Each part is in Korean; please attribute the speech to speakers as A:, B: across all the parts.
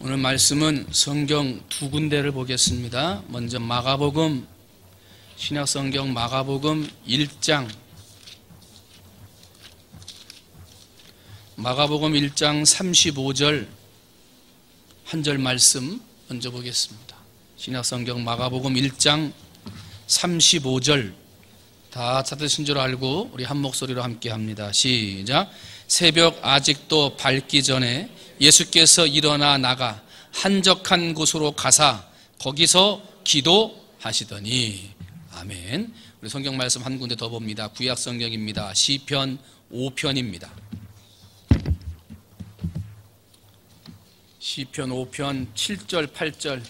A: 오늘 말씀은 성경 두 군데를 보겠습니다. 먼저 마가복음, 신약성경 마가복음 1장, 마가복음 1장 35절 한 절 말씀 먼저 보겠습니다. 신약성경 마가복음 1장 35절 다 찾으신 줄 알고 우리 한 목소리로 함께 합니다. 시작. 새벽 아직도 밝기 전에 예수께서 일어나 나가 한적한 곳으로 가사 거기서 기도하시더니. 아멘. 우리 성경 말씀 한 군데 더 봅니다. 구약 성경입니다. 시편 5편입니다. 시편 5편 7절 8절.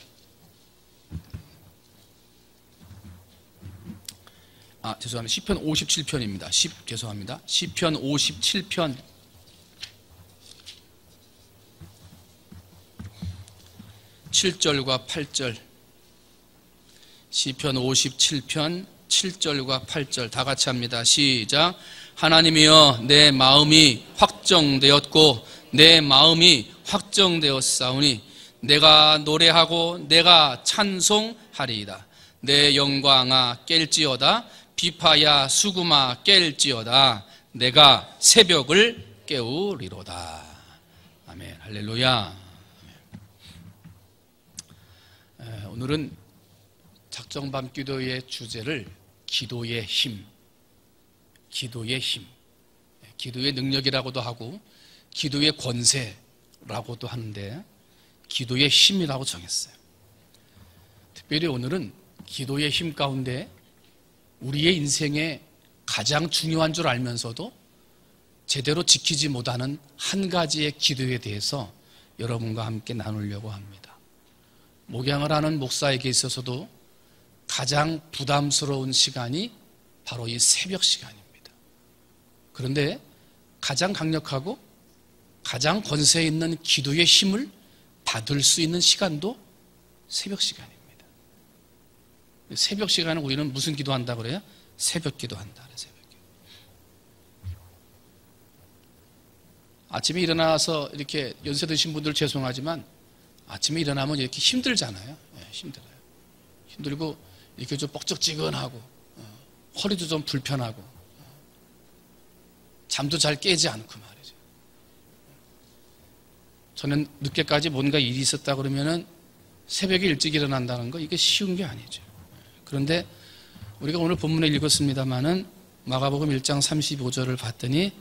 A: 죄송합니다. 시편 57편입니다. 죄송합니다. 시편 57편 7절과 8절. 시편 57편 7절과 8절 다 같이 합니다. 시작. 하나님이여 내 마음이 확정되었고 내 마음이 확정되었사오니 내가 노래하고 내가 찬송하리이다. 내 영광아 깰지어다. 비파야 수구마 깰지어다. 내가 새벽을 깨우리로다. 아멘. 할렐루야. 오늘은 작정밤 기도의 주제를 기도의 힘, 기도의 힘, 기도의 능력이라고도 하고 기도의 권세라고도 하는데 기도의 힘이라고 정했어요. 특별히 오늘은 기도의 힘 가운데 우리의 인생에 가장 중요한 줄 알면서도 제대로 지키지 못하는 한 가지의 기도에 대해서 여러분과 함께 나누려고 합니다. 목양을 하는 목사에게 있어서도 가장 부담스러운 시간이 바로 이 새벽 시간입니다. 그런데 가장 강력하고 가장 권세 있는 기도의 힘을 받을 수 있는 시간도 새벽 시간입니다. 새벽 시간에 우리는 무슨 기도한다 그래요? 새벽 기도한다. 새벽 기도. 아침에 일어나서 이렇게 연세 드신 분들 죄송하지만 아침에 일어나면 이렇게 힘들잖아요. 힘들어요. 힘들고 이렇게 좀 뻑적지근하고 허리도 좀 불편하고 잠도 잘 깨지 않고 말이죠. 저는 늦게까지 뭔가 일이 있었다 그러면은 새벽에 일찍 일어난다는 거 이게 쉬운 게 아니죠. 그런데 우리가 오늘 본문에 읽었습니다마는 마가복음 1장 35절을 봤더니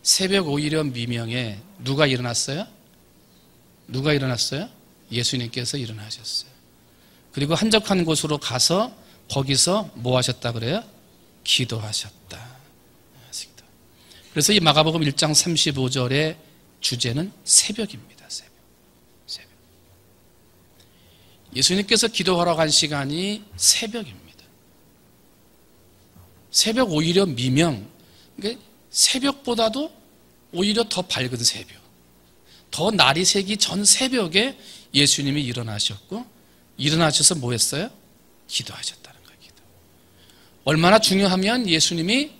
A: 새벽 오히려 미명에 누가 일어났어요? 누가 일어났어요? 예수님께서 일어나셨어요. 그리고 한적한 곳으로 가서 거기서 뭐 하셨다 그래요? 기도하셨다. 그래서 이 마가복음 1장 35절의 주제는 새벽입니다. 새벽. 예수님께서 기도하러 간 시간이 새벽입니다. 새벽 오히려 미명. 그러니까 새벽보다도 오히려 더 밝은 새벽. 더 날이 새기 전 새벽에 예수님이 일어나셨고 일어나셔서 뭐 했어요? 기도하셨다는 거예요. 기도. 얼마나 중요하면 예수님이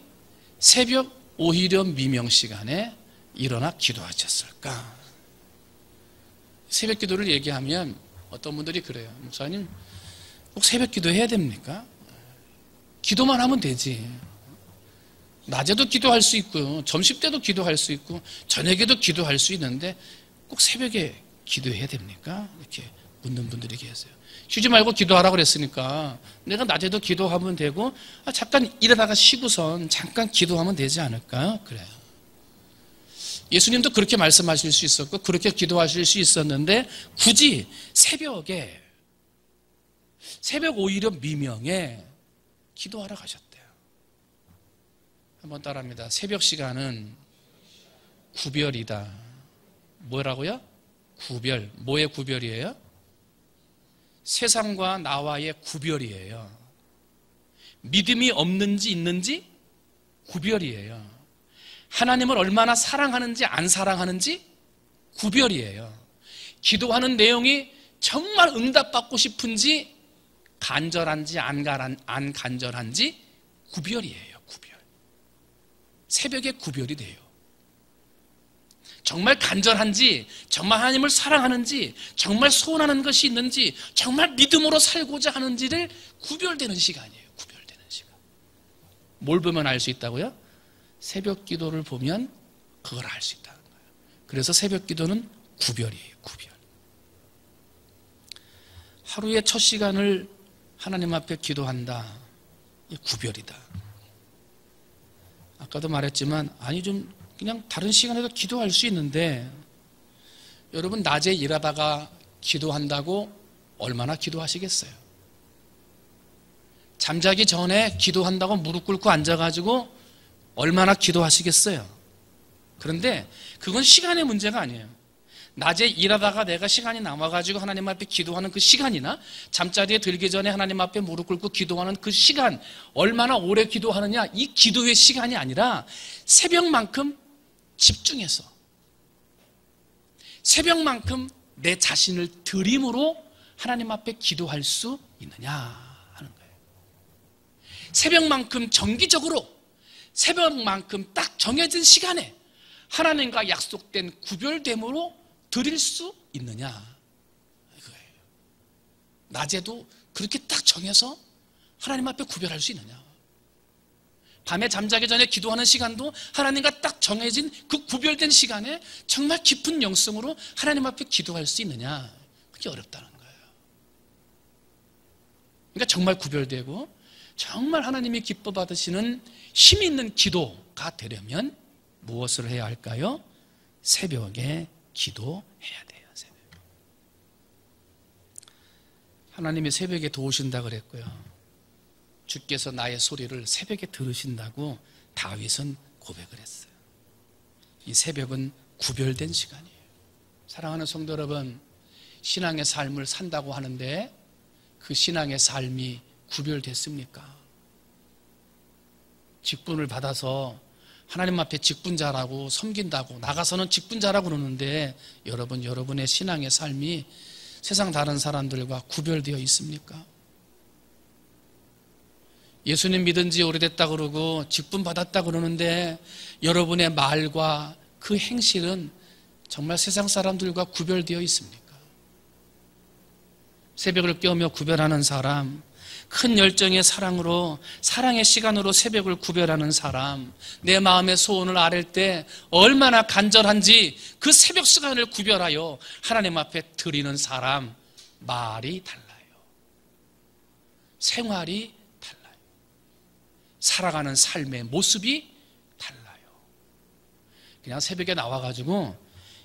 A: 새벽 오히려 미명 시간에 일어나 기도하셨을까? 새벽 기도를 얘기하면 어떤 분들이 그래요. 목사님 꼭 새벽 기도해야 됩니까? 기도만 하면 되지. 낮에도 기도할 수 있고요. 점심때도 기도할 수 있고 저녁에도 기도할 수 있는데 꼭 새벽에 기도해야 됩니까? 이렇게 묻는 분들이 계세요. 쉬지 말고 기도하라고 그랬으니까 내가 낮에도 기도하면 되고 잠깐 일어나가 쉬고선 잠깐 기도하면 되지 않을까? 그래요. 예수님도 그렇게 말씀하실 수 있었고 그렇게 기도하실 수 있었는데 굳이 새벽에 새벽 오히려 미명에 기도하러 가셨대요. 한번 따라합니다. 새벽 시간은 구별이다. 뭐라고요? 구별. 뭐의 구별이에요? 세상과 나와의 구별이에요. 믿음이 없는지 있는지 구별이에요. 하나님을 얼마나 사랑하는지 안 사랑하는지 구별이에요. 기도하는 내용이 정말 응답받고 싶은지 간절한지 안 간절한지 구별이에요. 구별. 새벽에 구별이 돼요. 정말 간절한지, 정말 하나님을 사랑하는지, 정말 소원하는 것이 있는지, 정말 믿음으로 살고자 하는지를 구별되는 시간이에요. 구별되는 시간. 뭘 보면 알 수 있다고요? 새벽 기도를 보면 그걸 알 수 있다는 거예요. 그래서 새벽 기도는 구별이에요. 구별. 하루의 첫 시간을 하나님 앞에 기도한다. 이 구별이다. 아까도 말했지만 아니 좀 그냥 다른 시간에도 기도할 수 있는데 여러분 낮에 일하다가 기도한다고 얼마나 기도하시겠어요? 잠자기 전에 기도한다고 무릎 꿇고 앉아가지고 얼마나 기도하시겠어요? 그런데 그건 시간의 문제가 아니에요. 낮에 일하다가 내가 시간이 남아가지고 하나님 앞에 기도하는 그 시간이나 잠자리에 들기 전에 하나님 앞에 무릎 꿇고 기도하는 그 시간, 얼마나 오래 기도하느냐, 이 기도의 시간이 아니라 새벽만큼 집중해서 새벽만큼 내 자신을 드림으로 하나님 앞에 기도할 수 있느냐 하는 거예요. 새벽만큼 정기적으로 새벽만큼 딱 정해진 시간에 하나님과 약속된 구별됨으로 드릴 수 있느냐 이거예요. 낮에도 그렇게 딱 정해서 하나님 앞에 구별할 수 있느냐. 밤에 잠자기 전에 기도하는 시간도 하나님과 딱 정해진 그 구별된 시간에 정말 깊은 영성으로 하나님 앞에 기도할 수 있느냐. 그게 어렵다는 거예요. 그러니까 정말 구별되고 정말 하나님이 기뻐 받으시는 힘이 있는 기도가 되려면 무엇을 해야 할까요? 새벽에 기도해야 돼요. 새벽. 하나님이 새벽에 도우신다 그랬고요. 주께서 나의 소리를 새벽에 들으신다고 다윗은 고백을 했어요. 이 새벽은 구별된 시간이에요. 사랑하는 성도 여러분, 신앙의 삶을 산다고 하는데 그 신앙의 삶이 구별됐습니까? 직분을 받아서 하나님 앞에 직분자라고 섬긴다고 나가서는 직분자라고 그러는데 여러분, 여러분의 신앙의 삶이 세상 다른 사람들과 구별되어 있습니까? 예수님 믿은 지 오래됐다 그러고 직분 받았다 그러는데 여러분의 말과 그 행실은 정말 세상 사람들과 구별되어 있습니까? 새벽을 깨우며 구별하는 사람, 큰 열정의 사랑으로, 사랑의 시간으로 새벽을 구별하는 사람, 내 마음의 소원을 아랠 때 얼마나 간절한지 그 새벽 시간을 구별하여 하나님 앞에 드리는 사람, 말이 달라요. 생활이 달라요. 살아가는 삶의 모습이 달라요. 그냥 새벽에 나와가지고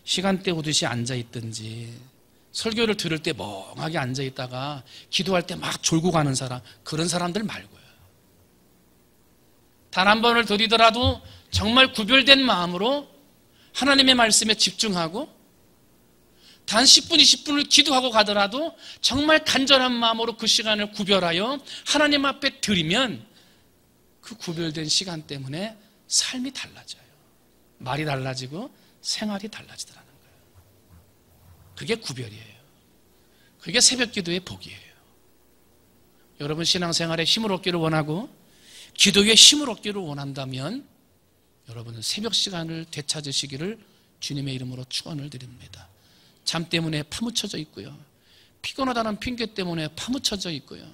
A: 시간 때우듯이 앉아있든지 설교를 들을 때 멍하게 앉아있다가 기도할 때 막 졸고 가는 사람, 그런 사람들 말고요. 단 한 번을 드리더라도 정말 구별된 마음으로 하나님의 말씀에 집중하고 단 10분, 20분을 기도하고 가더라도 정말 간절한 마음으로 그 시간을 구별하여 하나님 앞에 드리면 그 구별된 시간 때문에 삶이 달라져요. 말이 달라지고 생활이 달라지더라는 거예요. 그게 구별이에요. 그게 새벽 기도의 복이에요. 여러분 신앙생활에 힘을 얻기를 원하고 기도에 힘을 얻기를 원한다면 여러분은 새벽 시간을 되찾으시기를 주님의 이름으로 축원을 드립니다. 잠 때문에 파묻혀져 있고요. 피곤하다는 핑계 때문에 파묻혀져 있고요.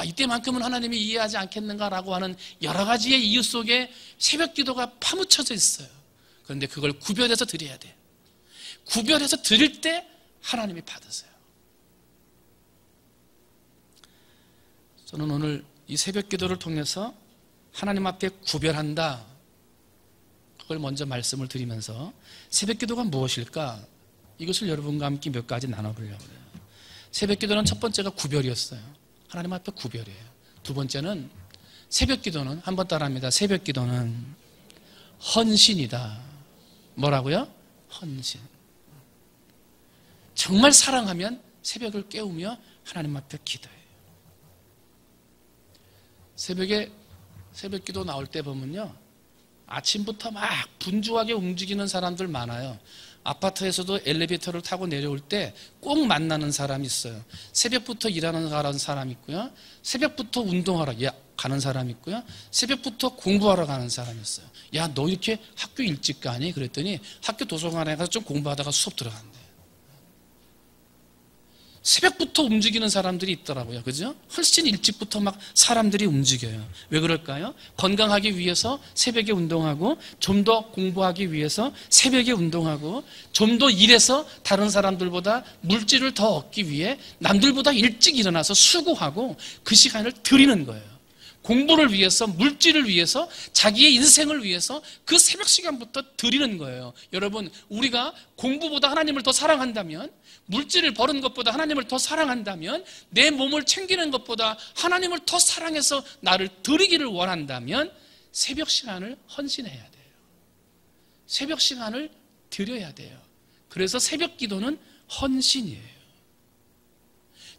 A: 이때만큼은 하나님이 이해하지 않겠는가라고 하는 여러 가지의 이유 속에 새벽 기도가 파묻혀져 있어요. 그런데 그걸 구별해서 드려야 돼요. 구별해서 드릴 때 하나님이 받으세요. 저는 오늘 이 새벽 기도를 통해서 하나님 앞에 구별한다, 그걸 먼저 말씀을 드리면서 새벽 기도가 무엇일까? 이것을 여러분과 함께 몇 가지 나눠보려고 해요. 새벽 기도는 첫 번째가 구별이었어요. 하나님 앞에 구별이에요. 두 번째는 새벽 기도는, 한번 따라합니다. 새벽 기도는 헌신이다. 뭐라고요? 헌신. 정말 사랑하면 새벽을 깨우며 하나님 앞에 기도해요. 새벽에 새벽 기도 나올 때 보면요, 아침부터 막 분주하게 움직이는 사람들 많아요. 아파트에서도 엘리베이터를 타고 내려올 때 꼭 만나는 사람이 있어요. 새벽부터 일하는 사람 있고요, 새벽부터 운동하러 가는 사람이 있고요. 새벽부터 공부하러 가는 사람이 있어요. 야, 너 이렇게 학교 일찍 가니? 그랬더니 학교 도서관에 가서 좀 공부하다가 수업 들어간대. 새벽부터 움직이는 사람들이 있더라고요. 그죠? 훨씬 일찍부터 막 사람들이 움직여요. 왜 그럴까요? 건강하기 위해서 새벽에 운동하고, 좀 더 공부하기 위해서 새벽에 운동하고, 좀 더 일해서 다른 사람들보다 물질을 더 얻기 위해 남들보다 일찍 일어나서 수고하고 그 시간을 드리는 거예요. 공부를 위해서, 물질을 위해서, 자기의 인생을 위해서 그 새벽 시간부터 드리는 거예요. 여러분, 우리가 공부보다 하나님을 더 사랑한다면, 물질을 버는 것보다 하나님을 더 사랑한다면, 내 몸을 챙기는 것보다 하나님을 더 사랑해서 나를 드리기를 원한다면 새벽 시간을 헌신해야 돼요. 새벽 시간을 드려야 돼요. 그래서 새벽 기도는 헌신이에요.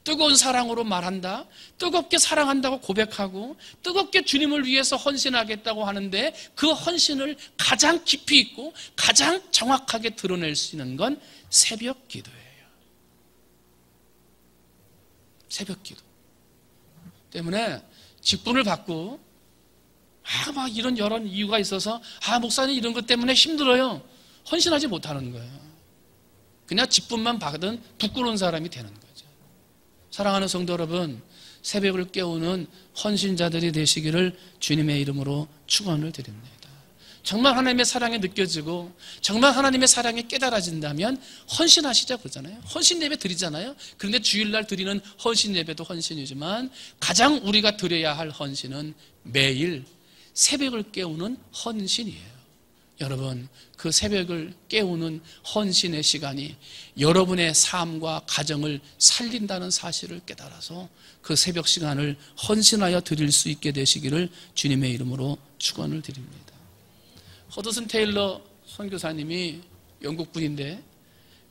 A: 뜨거운 사랑으로 말한다, 뜨겁게 사랑한다고 고백하고 뜨겁게 주님을 위해서 헌신하겠다고 하는데, 그 헌신을 가장 깊이 있고 가장 정확하게 드러낼 수 있는 건 새벽 기도예요. 새벽 기도 때문에 직분을 받고 막 이런 여러 이유가 있어서 목사님 이런 것 때문에 힘들어요, 헌신하지 못하는 거예요. 그냥 직분만 받은 부끄러운 사람이 되는 거예요. 사랑하는 성도 여러분, 새벽을 깨우는 헌신자들이 되시기를 주님의 이름으로 축원을 드립니다. 정말 하나님의 사랑이 느껴지고 정말 하나님의 사랑이 깨달아진다면 헌신하시자 그러잖아요. 헌신 예배 드리잖아요. 그런데 주일날 드리는 헌신 예배도 헌신이지만 가장 우리가 드려야 할 헌신은 매일 새벽을 깨우는 헌신이에요. 여러분, 그 새벽을 깨우는 헌신의 시간이 여러분의 삶과 가정을 살린다는 사실을 깨달아서 그 새벽 시간을 헌신하여 드릴 수 있게 되시기를 주님의 이름으로 축원을 드립니다. 허드슨 테일러 선교사님이 영국 분인데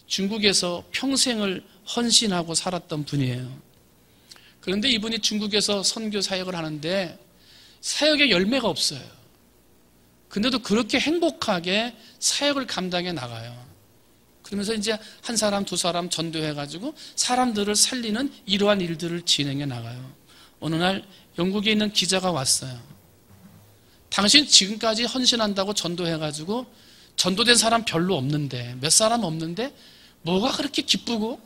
A: 중국에서 평생을 헌신하고 살았던 분이에요. 그런데 이분이 중국에서 선교 사역을 하는데 사역에 열매가 없어요. 근데도 그렇게 행복하게 사역을 감당해 나가요. 그러면서 이제 한 사람, 두 사람 전도해가지고 사람들을 살리는 이러한 일들을 진행해 나가요. 어느 날 영국에 있는 기자가 왔어요. 당신 지금까지 헌신한다고 전도해가지고 전도된 사람 별로 없는데, 몇 사람 없는데 뭐가 그렇게 기쁘고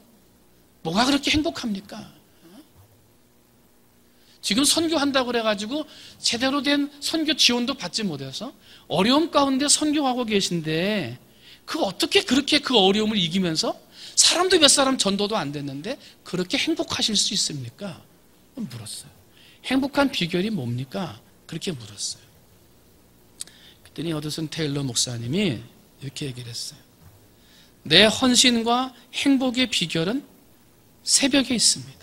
A: 뭐가 그렇게 행복합니까? 지금 선교한다고 그래가지고 제대로 된 선교 지원도 받지 못해서 어려움 가운데 선교하고 계신데, 그 어떻게 그렇게 그 어려움을 이기면서 사람도 몇 사람 전도도 안 됐는데 그렇게 행복하실 수 있습니까? 물었어요. 행복한 비결이 뭡니까? 그렇게 물었어요. 그랬더니 허드슨 테일러 목사님이 이렇게 얘기를 했어요. 내 헌신과 행복의 비결은 새벽에 있습니다.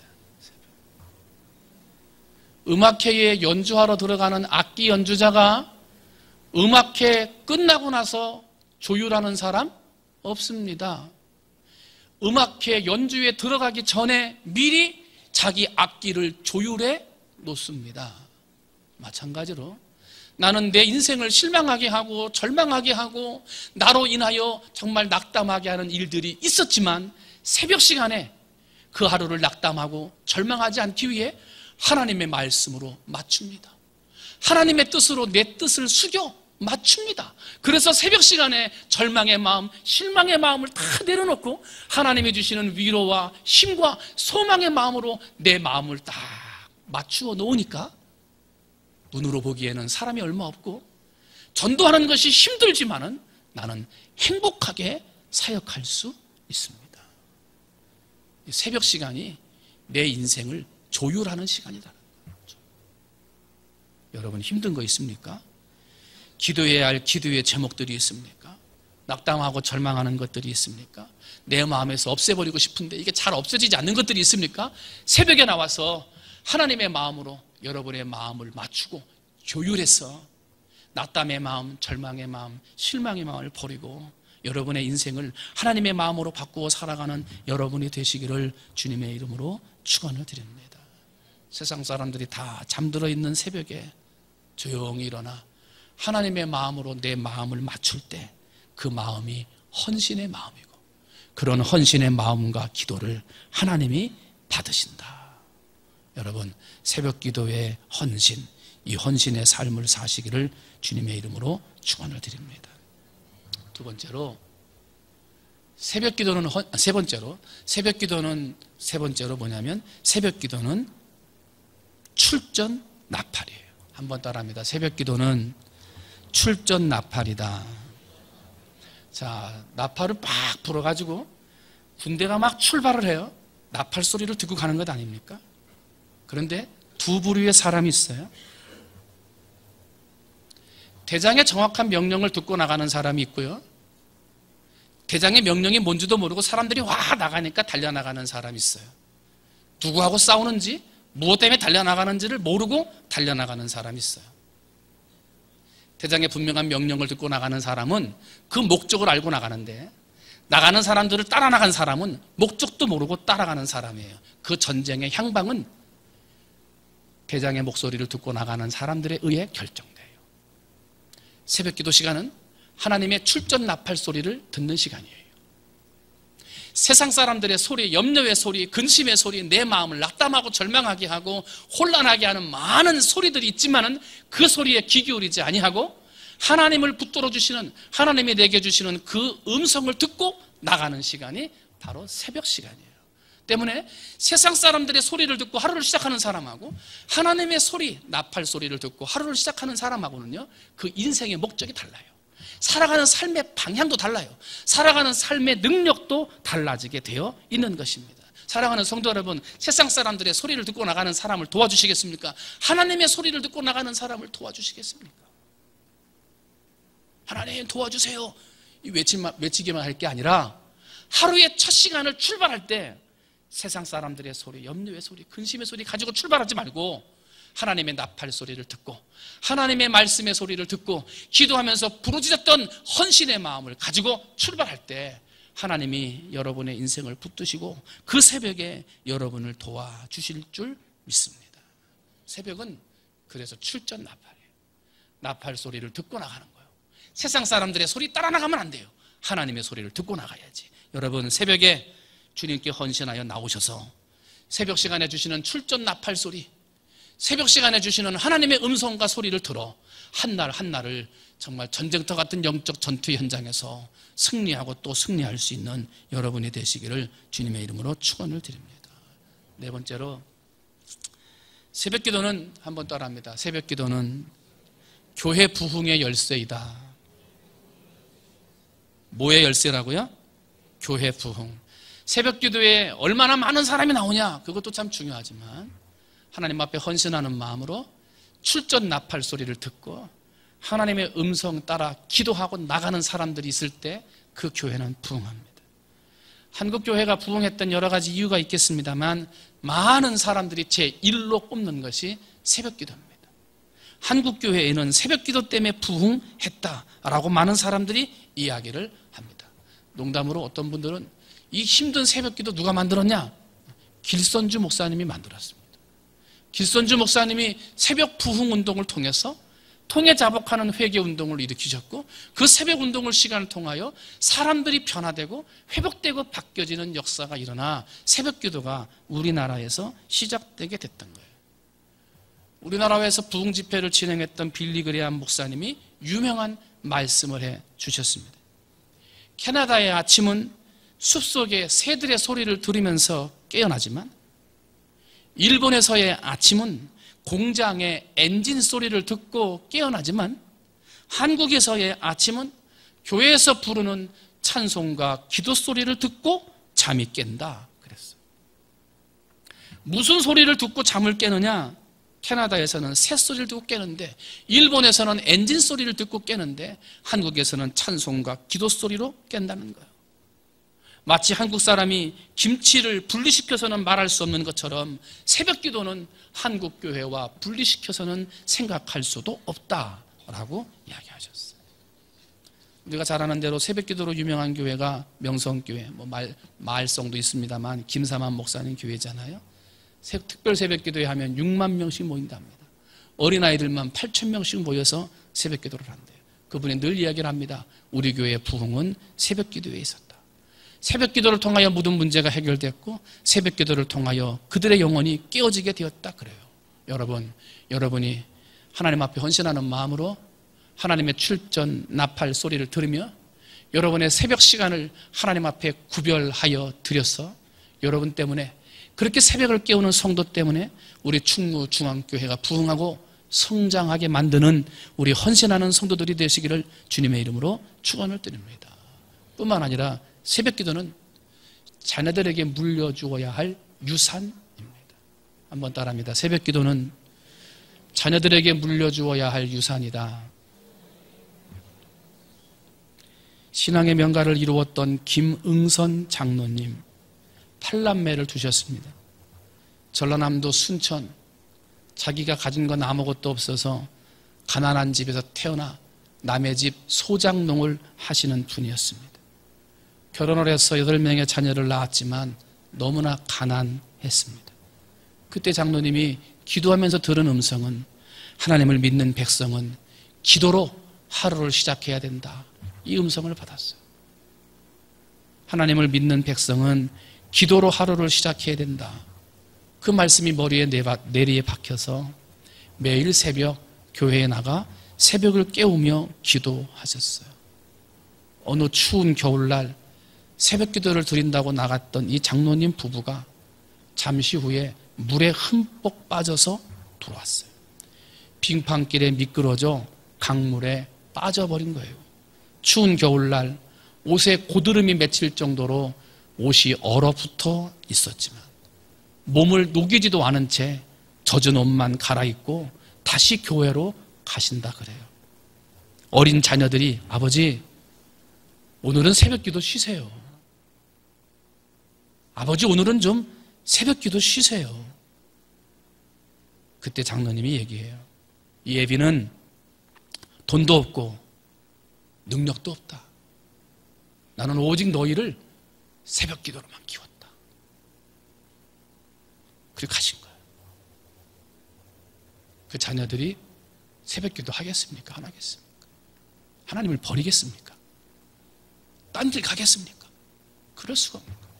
A: 음악회에 연주하러 들어가는 악기 연주자가 음악회 끝나고 나서 조율하는 사람 없습니다. 음악회 연주에 들어가기 전에 미리 자기 악기를 조율해 놓습니다. 마찬가지로 나는 내 인생을 실망하게 하고 절망하게 하고 나로 인하여 정말 낙담하게 하는 일들이 있었지만 새벽 시간에 그 하루를 낙담하고 절망하지 않기 위해 하나님의 말씀으로 맞춥니다. 하나님의 뜻으로 내 뜻을 숙여 맞춥니다. 그래서 새벽 시간에 절망의 마음, 실망의 마음을 다 내려놓고 하나님이 주시는 위로와 힘과 소망의 마음으로 내 마음을 딱 맞추어 놓으니까 눈으로 보기에는 사람이 얼마 없고 전도하는 것이 힘들지만은 나는 행복하게 사역할 수 있습니다. 새벽 시간이 내 인생을 조율하는 시간이다. 여러분, 힘든 거 있습니까? 기도해야 할 기도의 제목들이 있습니까? 낙담하고 절망하는 것들이 있습니까? 내 마음에서 없애버리고 싶은데 이게 잘 없어지지 않는 것들이 있습니까? 새벽에 나와서 하나님의 마음으로 여러분의 마음을 맞추고 조율해서 낙담의 마음, 절망의 마음, 실망의 마음을 버리고 여러분의 인생을 하나님의 마음으로 바꾸어 살아가는 여러분이 되시기를 주님의 이름으로 축원을 드립니다. 세상 사람들이 다 잠들어 있는 새벽에 조용히 일어나 하나님의 마음으로 내 마음을 맞출 때 그 마음이 헌신의 마음이고, 그런 헌신의 마음과 기도를 하나님이 받으신다. 여러분, 새벽 기도의 헌신, 이 헌신의 삶을 사시기를 주님의 이름으로 축원을 드립니다. 두 번째로 새벽 기도는 뭐냐면 새벽 기도는 출전 나팔이에요. 한번 따라합니다. 새벽 기도는 출전 나팔이다. 자, 나팔을 막 불어가지고 군대가 막 출발을 해요. 나팔 소리를 듣고 가는 것 아닙니까? 그런데 두 부류의 사람이 있어요. 대장의 정확한 명령을 듣고 나가는 사람이 있고요. 대장의 명령이 뭔지도 모르고 사람들이 와 나가니까 달려나가는 사람이 있어요. 누구하고 싸우는지, 무엇 때문에 달려나가는지를 모르고 달려나가는 사람이 있어요. 대장의 분명한 명령을 듣고 나가는 사람은 그 목적을 알고 나가는데, 나가는 사람들을 따라 나간 사람은 목적도 모르고 따라가는 사람이에요. 그 전쟁의 향방은 대장의 목소리를 듣고 나가는 사람들에 의해 결정돼요. 새벽 기도 시간은 하나님의 출전 나팔 소리를 듣는 시간이에요. 세상 사람들의 소리, 염려의 소리, 근심의 소리, 내 마음을 낙담하고 절망하게 하고 혼란하게 하는 많은 소리들이 있지만은 그 소리에 귀 기울이지 아니하고 하나님을 붙들어 주시는, 하나님이 내게 주시는 그 음성을 듣고 나가는 시간이 바로 새벽 시간이에요. 때문에 세상 사람들의 소리를 듣고 하루를 시작하는 사람하고 하나님의 소리, 나팔 소리를 듣고 하루를 시작하는 사람하고는요, 그 인생의 목적이 달라요. 살아가는 삶의 방향도 달라요. 살아가는 삶의 능력도 달라지게 되어 있는 것입니다. 사랑하는 성도 여러분, 세상 사람들의 소리를 듣고 나가는 사람을 도와주시겠습니까? 하나님의 소리를 듣고 나가는 사람을 도와주시겠습니까? 하나님 도와주세요, 외치기만 할 게 아니라 하루의 첫 시간을 출발할 때 세상 사람들의 소리, 염려의 소리, 근심의 소리 가지고 출발하지 말고 하나님의 나팔 소리를 듣고 하나님의 말씀의 소리를 듣고 기도하면서 부르짖었던 헌신의 마음을 가지고 출발할 때 하나님이 여러분의 인생을 붙드시고 그 새벽에 여러분을 도와주실 줄 믿습니다. 새벽은 그래서 출전 나팔이에요. 나팔 소리를 듣고 나가는 거예요. 세상 사람들의 소리 따라 나가면 안 돼요. 하나님의 소리를 듣고 나가야지. 여러분, 새벽에 주님께 헌신하여 나오셔서 새벽 시간에 주시는 출전 나팔 소리, 새벽 시간에 주시는 하나님의 음성과 소리를 들어 한날 한날을 정말 전쟁터 같은 영적 전투 현장에서 승리하고 또 승리할 수 있는 여러분이 되시기를 주님의 이름으로 축원을 드립니다. 네 번째로, 새벽 기도는 한번 따라합니다. 새벽 기도는 교회 부흥의 열쇠이다. 뭐의 열쇠라고요? 교회 부흥. 새벽 기도에 얼마나 많은 사람이 나오냐, 그것도 참 중요하지만 하나님 앞에 헌신하는 마음으로 출전 나팔 소리를 듣고 하나님의 음성 따라 기도하고 나가는 사람들이 있을 때 그 교회는 부흥합니다. 한국 교회가 부흥했던 여러 가지 이유가 있겠습니다만 많은 사람들이 제1로 꼽는 것이 새벽 기도입니다. 한국 교회에는 새벽 기도 때문에 부흥했다라고 많은 사람들이 이야기를 합니다. 농담으로 어떤 분들은 이 힘든 새벽 기도 누가 만들었냐? 길선주 목사님이 만들었습니다. 길선주 목사님이 새벽 부흥 운동을 통해서 통해 자복하는 회개 운동을 일으키셨고 그 새벽 운동을 시간을 통하여 사람들이 변화되고 회복되고 바뀌어지는 역사가 일어나 새벽 기도가 우리나라에서 시작되게 됐던 거예요. 우리나라에서 부흥 집회를 진행했던 빌리 그레함 목사님이 유명한 말씀을 해 주셨습니다. 캐나다의 아침은 숲속의 새들의 소리를 들으면서 깨어나지만 일본에서의 아침은 공장의 엔진 소리를 듣고 깨어나지만 한국에서의 아침은 교회에서 부르는 찬송과 기도 소리를 듣고 잠이 깬다 그랬어요. 무슨 소리를 듣고 잠을 깨느냐? 캐나다에서는 새 소리를 듣고 깨는데 일본에서는 엔진 소리를 듣고 깨는데 한국에서는 찬송과 기도 소리로 깬다는 거예요. 마치 한국 사람이 김치를 분리시켜서는 말할 수 없는 것처럼 새벽 기도는 한국 교회와 분리시켜서는 생각할 수도 없다라고 이야기하셨어요. 우리가 잘 아는 대로 새벽 기도로 유명한 교회가 명성교회, 마을성도 있습니다만 김사만 목사님 교회잖아요. 특별 새벽 기도회 하면 6만 명씩 모인답니다. 어린아이들만 8천 명씩 모여서 새벽 기도를 한대요. 그분이 늘 이야기를 합니다. 우리 교회의 부흥은 새벽 기도에 있었다. 새벽 기도를 통하여 모든 문제가 해결됐고 새벽 기도를 통하여 그들의 영혼이 깨어지게 되었다 그래요. 여러분이 하나님 앞에 헌신하는 마음으로 하나님의 출전 나팔 소리를 들으며 여러분의 새벽 시간을 하나님 앞에 구별하여 드려서 여러분 때문에, 그렇게 새벽을 깨우는 성도 때문에 우리 충무중앙교회가 부흥하고 성장하게 만드는 우리 헌신하는 성도들이 되시기를 주님의 이름으로 축원을 드립니다. 뿐만 아니라 새벽 기도는 자녀들에게 물려주어야 할 유산입니다. 한번 따라합니다. 새벽 기도는 자녀들에게 물려주어야 할 유산이다. 신앙의 명가를 이루었던 김응선 장로님, 8남매를 두셨습니다. 전라남도 순천, 자기가 가진 건 아무것도 없어서 가난한 집에서 태어나 남의 집 소장농을 하시는 분이었습니다. 결혼을 해서 8명의 자녀를 낳았지만 너무나 가난했습니다. 그때 장로님이 기도하면서 들은 음성은, 하나님을 믿는 백성은 기도로 하루를 시작해야 된다. 이 음성을 받았어요. 하나님을 믿는 백성은 기도로 하루를 시작해야 된다. 그 말씀이 머리에 내리에 박혀서 매일 새벽 교회에 나가 새벽을 깨우며 기도하셨어요. 어느 추운 겨울날 새벽 기도를 드린다고 나갔던 이 장로님 부부가 잠시 후에 물에 흠뻑 빠져서 돌아왔어요. 빙판길에 미끄러져 강물에 빠져버린 거예요. 추운 겨울날 옷에 고드름이 맺힐 정도로 옷이 얼어붙어 있었지만 몸을 녹이지도 않은 채 젖은 옷만 갈아입고 다시 교회로 가신다 그래요. 어린 자녀들이, 아버지 오늘은 새벽기도 쉬세요. 아버지 오늘은 좀 새벽기도 쉬세요. 그때 장로님이 얘기해요. 이 애비는 돈도 없고 능력도 없다. 나는 오직 너희를 새벽기도로만 키웠다. 그리고 가신 거예요. 그 자녀들이 새벽기도 하겠습니까? 안 하겠습니까? 하나님을 버리겠습니까? 딴 길 가겠습니까? 그럴 수가 없는 거예요.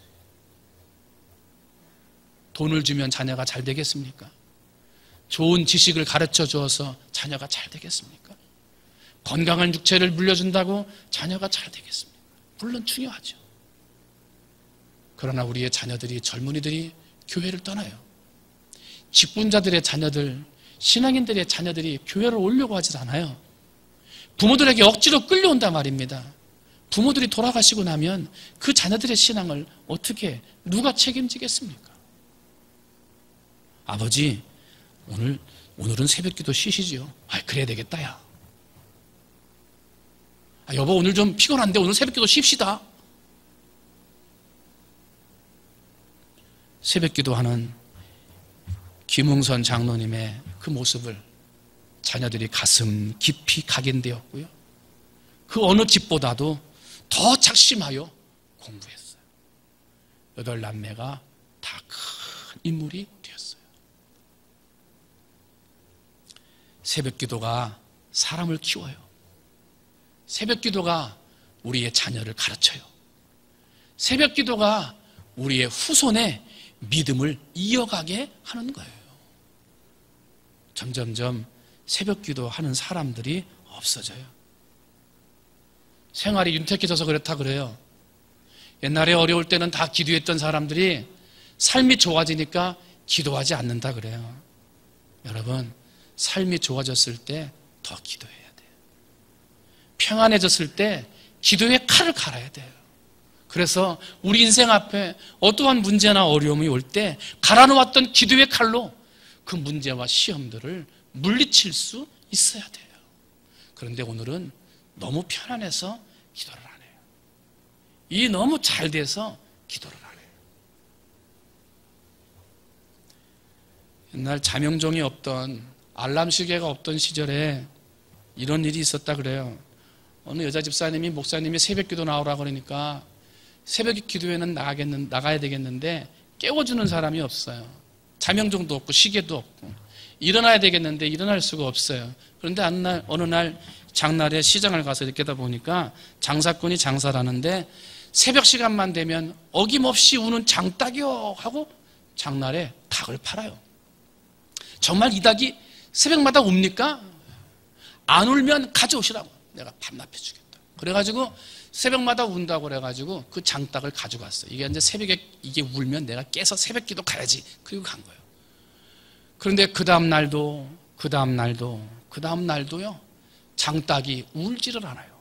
A: 돈을 주면 자녀가 잘 되겠습니까? 좋은 지식을 가르쳐 주어서 자녀가 잘 되겠습니까? 건강한 육체를 물려준다고 자녀가 잘 되겠습니까? 물론 중요하죠. 그러나 우리의 자녀들이, 젊은이들이 교회를 떠나요. 직분자들의 자녀들, 신앙인들의 자녀들이 교회를 오려고 하지 않아요. 부모들에게 억지로 끌려온단 말입니다. 부모들이 돌아가시고 나면 그 자녀들의 신앙을 어떻게, 누가 책임지겠습니까? 아버지, 오늘은 새벽기도 쉬시지요. 그래야 되겠다, 야. 여보, 오늘 좀 피곤한데 오늘 새벽기도 쉽시다. 새벽기도하는 김응선 장로님의 그 모습을 자녀들이 가슴 깊이 각인되었고요. 그 어느 집보다도 더 작심하여 공부했어요. 8남매가 다 큰 인물이 되었어요. 새벽기도가 사람을 키워요. 새벽기도가 우리의 자녀를 가르쳐요. 새벽기도가 우리의 후손의 믿음을 이어가게 하는 거예요. 점점점 새벽기도 하는 사람들이 없어져요. 생활이 윤택해져서 그렇다 그래요. 옛날에 어려울 때는 다 기도했던 사람들이 삶이 좋아지니까 기도하지 않는다 그래요. 여러분, 삶이 좋아졌을 때 더 기도해야 돼요. 평안해졌을 때 기도의 칼을 갈아야 돼요. 그래서 우리 인생 앞에 어떠한 문제나 어려움이 올 때 갈아놓았던 기도의 칼로 그 문제와 시험들을 물리칠 수 있어야 돼요. 그런데 오늘은 너무 편안해서 기도를 안 해요. 이 너무 잘 돼서 기도를 안 해요. 옛날 자명종이 없던, 알람 시계가 없던 시절에 이런 일이 있었다 그래요. 어느 여자 집사님이 목사님이 새벽기도 나오라 그러니까 새벽 기도회는 나가야 되겠는데 깨워주는 사람이 없어요. 자명종도 없고 시계도 없고 일어나야 되겠는데 일어날 수가 없어요. 그런데 어느 날 장날에 시장을 가서 이렇게 다 보니까 장사꾼이 장사를 하는데 새벽 시간만 되면 어김없이 우는 장닭이요 하고 장날에 닭을 팔아요. 정말 이 닭이 새벽마다 웁니까? 안 울면 가져오시라고. 내가 반납해 주겠다. 그래가지고 새벽마다 운다고 그래가지고 그 장닭을 가져갔어요. 이게 이제 새벽에 이게 울면 내가 깨서 새벽 기도 가야지. 그리고 간 거예요. 그런데 그 다음 날도요, 장닭이 울지를 않아요.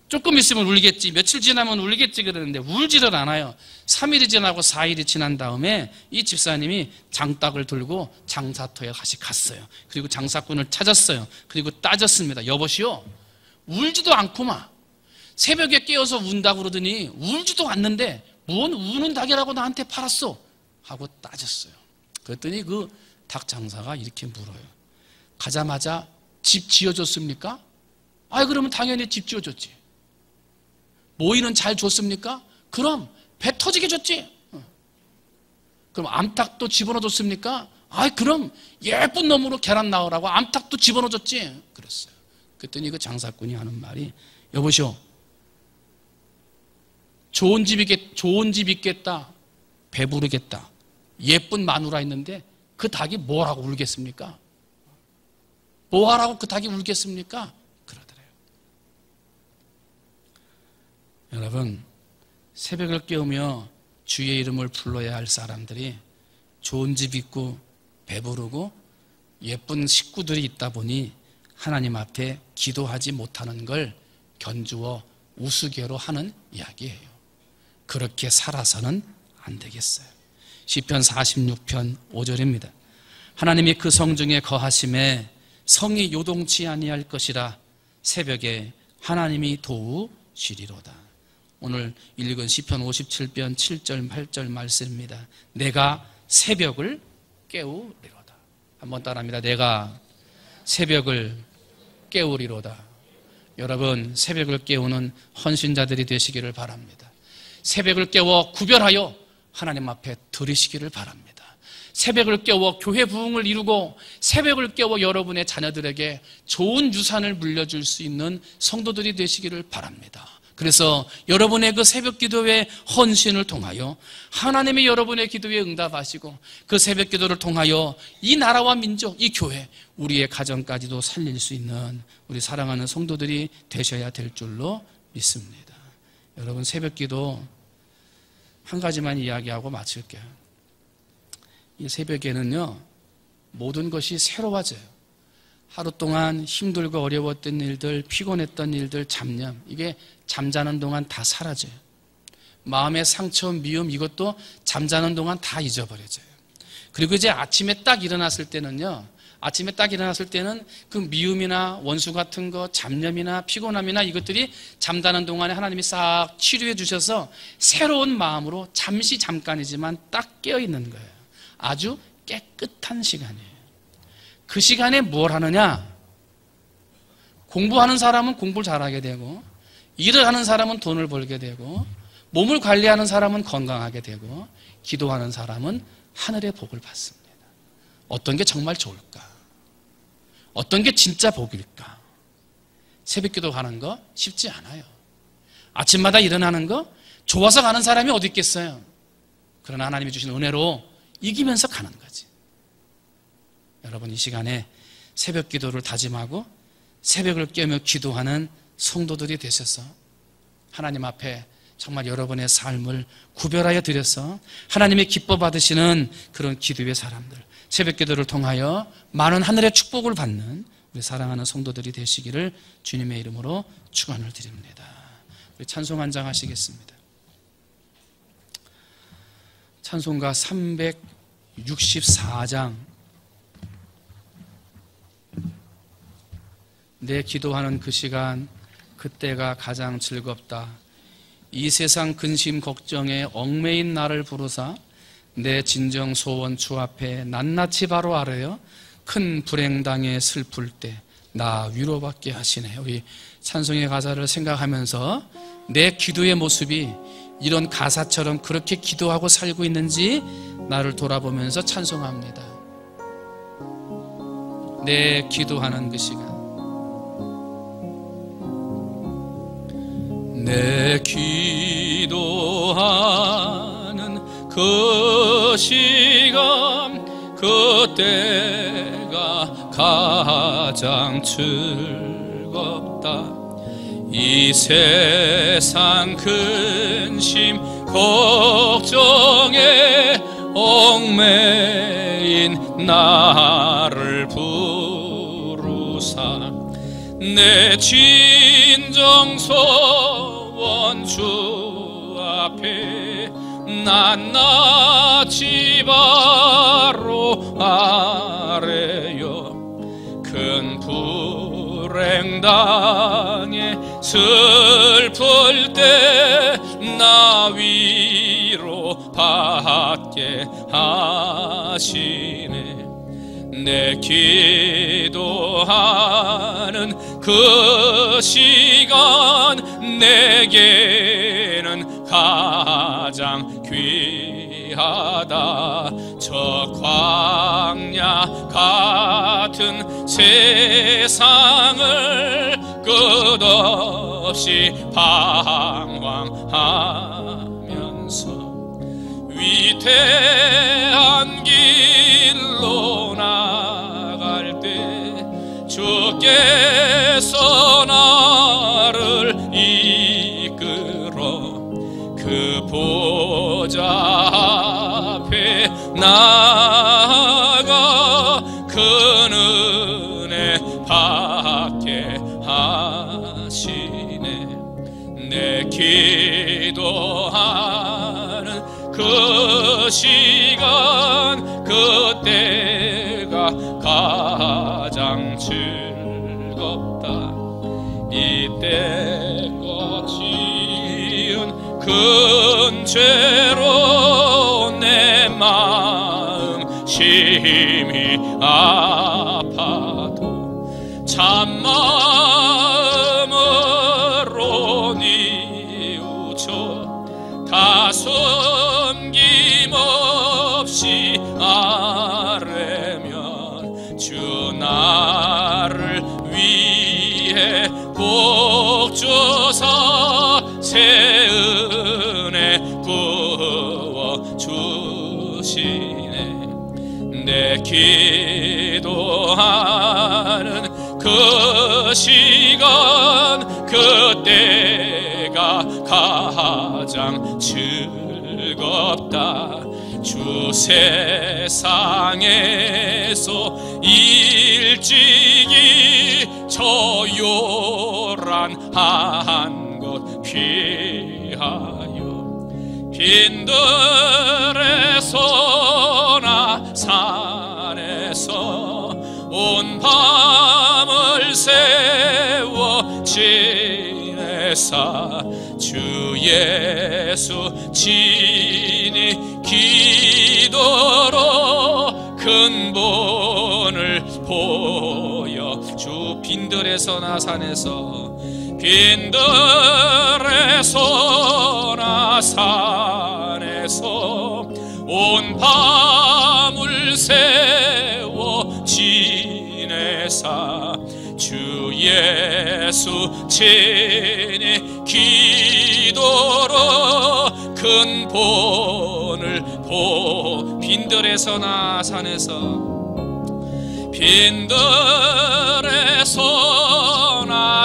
A: 조금 있으면 울겠지, 며칠 지나면 울겠지 그러는데 울지를 않아요. 3일이 지나고 4일이 지난 다음에 이 집사님이 장닭을 들고 장사터에 다시 갔어요. 그리고 장사꾼을 찾았어요. 그리고 따졌습니다. 여보시오, 울지도 않구만. 새벽에 깨어서 운다고 그러더니 울지도 않는데 뭔 우는 닭이라고 나한테 팔았어? 하고 따졌어요. 그랬더니 그 닭 장사가 이렇게 물어요. 가자마자 집 지어줬습니까? 그러면 당연히 집 지어줬지. 모이는 잘 줬습니까? 그럼 배 터지게 줬지. 그럼 암탉도 집어넣어줬습니까? 그럼 예쁜 놈으로 계란 나오라고 암탉도 집어넣어줬지. 그랬어요. 그랬더니 그 장사꾼이 하는 말이, 여보시오, 좋은 집 있겠다, 배부르겠다, 예쁜 마누라 있는데 그 닭이 뭐라고 울겠습니까? 뭐하라고 그 닭이 울겠습니까? 그러더래요. 여러분, 새벽을 깨우며 주의 이름을 불러야 할 사람들이 좋은 집 있고 배부르고 예쁜 식구들이 있다 보니 하나님 앞에 기도하지 못하는 걸 견주어 우스개로 하는 이야기예요. 그렇게 살아서는 안 되겠어요. 시편 46편 5절입니다. 하나님이 그 성중에 거하심에 성이 요동치 아니할 것이라. 새벽에 하나님이 도우시리로다. 오늘 읽은 시편 57편 7절 8절 말씀입니다. 내가 새벽을 깨우리로다. 한번 따라합니다. 내가 새벽을 깨우리로다. 여러분, 새벽을 깨우는 헌신자들이 되시기를 바랍니다. 새벽을 깨워 구별하여 하나님 앞에 드리시기를 바랍니다. 새벽을 깨워 교회 부흥을 이루고 새벽을 깨워 여러분의 자녀들에게 좋은 유산을 물려줄 수 있는 성도들이 되시기를 바랍니다. 그래서 여러분의 그 새벽 기도의 헌신을 통하여 하나님이 여러분의 기도에 응답하시고 그 새벽 기도를 통하여 이 나라와 민족, 이 교회, 우리의 가정까지도 살릴 수 있는 우리 사랑하는 성도들이 되셔야 될 줄로 믿습니다. 여러분, 새벽 기도 한 가지만 이야기하고 마칠게요. 이 새벽에는요, 모든 것이 새로워져요. 하루 동안 힘들고 어려웠던 일들, 피곤했던 일들, 잡념, 이게 잠자는 동안 다 사라져요. 마음의 상처, 미움, 이것도 잠자는 동안 다 잊어버려져요. 그리고 이제 아침에 딱 일어났을 때는 그 미움이나 원수 같은 거, 잡념이나 피곤함이나 이것들이 잠자는 동안에 하나님이 싹 치료해 주셔서 새로운 마음으로 잠깐이지만 딱 깨어있는 거예요. 아주 깨끗한 시간이에요. 그 시간에 뭘 하느냐? 공부하는 사람은 공부를 잘하게 되고, 일을 하는 사람은 돈을 벌게 되고, 몸을 관리하는 사람은 건강하게 되고, 기도하는 사람은 하늘의 복을 받습니다. 어떤 게 정말 좋을까? 어떤 게 진짜 복일까? 새벽 기도 가는 거 쉽지 않아요. 아침마다 일어나는 거 좋아서 가는 사람이 어디 있겠어요? 그러나 하나님이 주신 은혜로 이기면서 가는 거지. 여러분, 이 시간에 새벽 기도를 다짐하고 새벽을 깨며 기도하는 성도들이 되셔서 하나님 앞에 정말 여러분의 삶을 구별하여 드려서 하나님의 기뻐 받으시는 그런 기도의 사람들, 새벽 기도를 통하여 많은 하늘의 축복을 받는 우리 사랑하는 성도들이 되시기를 주님의 이름으로 축원을 드립니다. 우리 찬송 한 장 하시겠습니다. 찬송가 364장. 내 기도하는 그 시간, 그때가 가장 즐겁다. 이 세상 근심 걱정에 얽매인 나를 부르사 내 진정 소원 주 앞에 낱낱이 바로 아뢰어 큰 불행당에 슬플 때 나 위로받게 하시네. 우리 찬송의 가사를 생각하면서 내 기도의 모습이 이런 가사처럼 그렇게 기도하고 살고 있는지 나를 돌아보면서 찬송합니다. 내 기도하는 그 시간, 내 기도하는 그 시간, 그때가 가장 즐겁다. 이 세상 근심 걱정에 얽매인 나를 부르사 내 진정소원 주 앞에 낱낱이 바로 아래요. 큰 불행당에 슬플 때 나 위로 받게 하시네. 내 기도하는 그 시간 내게는 가장 귀하다. 저 광야 같은 세상을 끝없이 방황하면서 위대한 길로 나갈 때 주께서 나를 이끌어 그 보좌 앞에 나아가 그 은혜 받게 하시네. 내 기도하는 그 시간 그때가 가장 즐겁다. 이때껏 지은 큰 죄로 내 마음 심히 아파도 참마음으로 뉘우쳐 다 숨김없이 아뢰면 주 나를 위해 복 주사 새 은혜 부어 주시네. 내 기도하는 그 시간 그때가 가장 즐겁다. 주 세상에서 일찍이 저요란 한 곳 피하여 빈들에서나 산에서 온 밤을 세워 지내사 주 예수 친히 기도로 근본을 보여 주 빈들에서나 산에서 빈들에서나 산에서 온 밤을 세워 지내사 주 예수 친히 기도로 근본을 빈들에서나 산에서 빈들에서나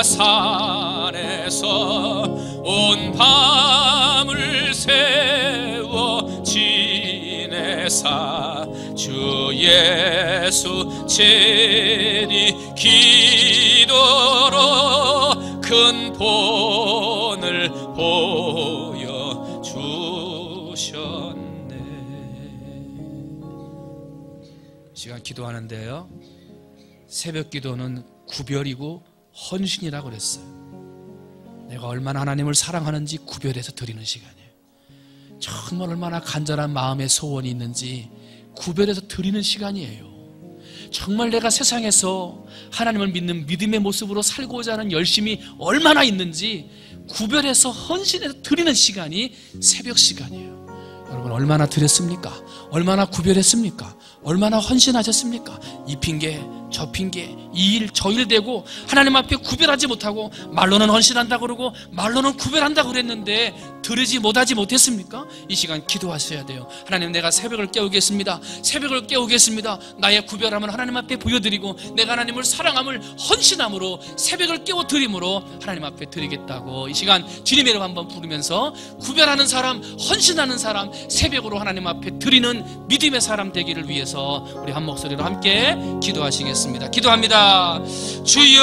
A: 산에서 온 밤을 세워 지내사 주 예수 친히 기도로 근본을 보여주셨네. 시간 기도하는데요, 새벽 기도는 구별이고 헌신이라고 그랬어요. 내가 얼마나 하나님을 사랑하는지 구별해서 드리는 시간이에요. 정말 얼마나 간절한 마음의 소원이 있는지 구별해서 드리는 시간이에요. 정말 내가 세상에서 하나님을 믿는 믿음의 모습으로 살고자 하는 열심이 얼마나 있는지 구별해서 헌신해서 드리는 시간이 새벽 시간이에요. 여러분 얼마나 드렸습니까? 얼마나 구별했습니까? 얼마나 헌신하셨습니까? 이 핑계 저 핑계, 이 일, 저 일 대고 하나님 앞에 구별하지 못하고 말로는 헌신한다 그러고 말로는 구별한다 그랬는데 들으지 못했습니까? 이 시간 기도하셔야 돼요. 하나님, 내가 새벽을 깨우겠습니다. 새벽을 깨우겠습니다. 나의 구별함을 하나님 앞에 보여드리고 내가 하나님을 사랑함을 헌신함으로 새벽을 깨워드림으로 하나님 앞에 드리겠다고 이 시간 주님의 이름 한번 부르면서 구별하는 사람, 헌신하는 사람, 새벽으로 하나님 앞에 드리는 믿음의 사람 되기를 위해서 우리 한 목소리로 함께 기도하시겠습니다. 기도합니다. 주여,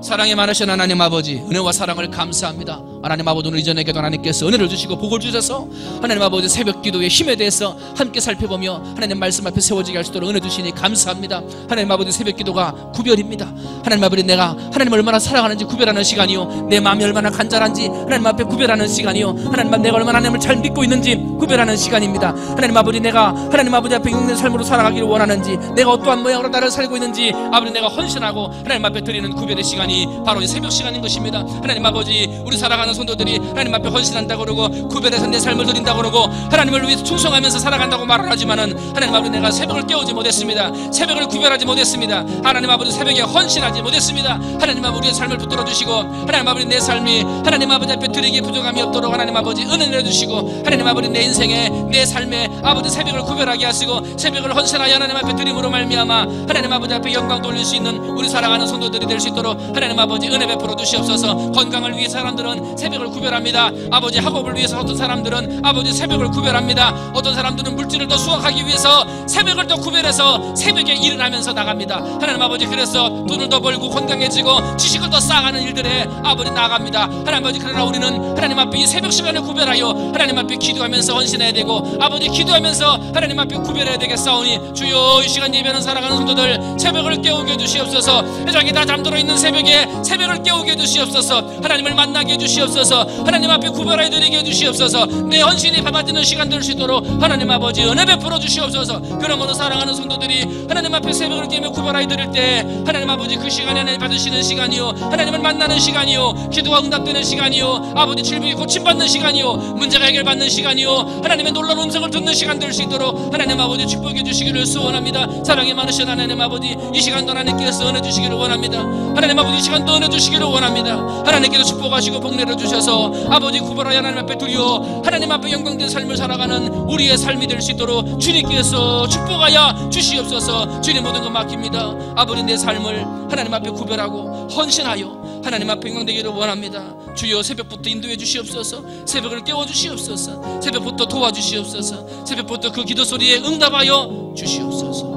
A: 사랑이 많으신 하나님 아버지, 은혜와 사랑을 감사합니다. 하나님 아버지, 오늘 이전에 기도 하나님께서 은혜를 주시고 복을 주셔서 하나님 아버지 새벽 기도의 힘에 대해서 함께 살펴보며 하나님 말씀 앞에 세워지게 할 수 있도록 은혜 주시니 감사합니다. 하나님 아버지, 새벽 기도가 구별입니다. 하나님 아버지, 내가 하나님을 얼마나 사랑하는지 구별하는 시간이요, 내 마음이 얼마나 간절한지 하나님 앞에 구별하는 시간이요, 하나님 앞에 내가 얼마나 하나님을 잘 믿고 있는지 구별하는 시간입니다. 하나님 아버지, 내가 하나님 아버지 앞에 용된 삶으로 살아가기를 원하는지, 내가 어떠한 모양으로 나를 살고 있는지 아버지 내가 헌신하고 하나님 앞에 드리는 구별의 시간이 바로 이 새벽 시간인 것입니다. 하나님 아버지, 우리 살아가는 성도들이 하나님 앞에 헌신한다고 그러고 구별해서 내 삶을 드린다고 그러고 하나님을 위해서 충성하면서 살아간다고 말을 하지만은 하나님 아버지, 내가 새벽을 깨우지 못했습니다. 새벽을 구별하지 못했습니다. 하나님 아버지, 새벽에 헌신하지 못했습니다. 하나님 아버지, 우리의 삶을 붙들어 주시고 하나님 아버지, 내 삶이 하나님 아버지 앞에 드리기에 부족함이 없도록 하나님 아버지 은혜 내려주시고 하나님 아버지, 내 인생에 내 삶에 아버지 새벽을 구별하게 하시고 새벽을 헌신하여 하나님 앞에 드림으로 말미암아 하나님 아버지 앞에 영광 돌릴 수 있는 우리 살아가는 성도들이 될 수 있도록 하나님 아버지 은혜 베풀어 주시옵소서. 건강을 위해 사람들은 새벽을 구별합니다. 아버지, 학업을 위해서 어떤 사람들은 아버지 새벽을 구별합니다. 어떤 사람들은 물질을 더 수확하기 위해서 새벽을 더 구별해서 새벽에 일을 하면서 나갑니다. 하나님 아버지, 그래서 돈을 더 벌고 건강해지고 지식을 더 쌓아가는 일들에 아버지 나갑니다. 하나님 아버지, 그러나 우리는 하나님 앞에 이 새벽 시간을 구별하여 하나님 앞에 기도하면서 헌신해야 되고 아버지 기도하면서 하나님 앞에 구별해야 되겠사오니 주여, 이 시간 예배하는 살아가는 성도들 새벽을 깨우게 해주시옵소서. 회장이 다 잠들어 있는 새벽에 새벽을 깨우게 해주시옵소서. 하나님을 만나게 해주시옵소서. 하나님 앞에 구별하여 드리게 해주시옵소서. 내 헌신이 받아지는 시간 될 수 있도록 하나님 아버지 은혜 베풀어 주시옵소서. 그러므로 사랑하는 성도들이 하나님 앞에 새벽을 깨며 구별하여 드릴 때 하나님 아버지, 그 시간에 하나님 받으시는 시간이요, 하나님을 만나는 시간이요, 기도가 응답되는 시간이요, 아버지 질병이 고침받는 시간이요, 문제가 해결받는 시간이요, 하나님의 놀라운 음성을 듣는 시간 될 수 있도록 하나님 아버지 축복해 주시기를 소원합니다. 사랑이 많으신 하나님 아버지, 이 시간도 하나님께서 은혜 주시기를 원합니다. 하나님 아버지, 이 시간도 은혜 주시기를 원합니다. 하나님께서 축복하시고 복 내려주셔서 아버지 구별하여 하나님 앞에 드리어 하나님 앞에 영광된 삶을 살아가는 우리의 삶이 될 수 있도록 주님께서 축복하여 주시옵소서. 주님, 모든 것 맡깁니다. 아버지, 내 삶을 하나님 앞에 구별하고 헌신하여 하나님 앞에 영광되기를 원합니다. 주여, 새벽부터 인도해 주시옵소서. 새벽을 깨워 주시옵소서. 새벽부터 도와주시옵소서. 새벽부터 그 기도 소리에 응답하여 주시옵소서.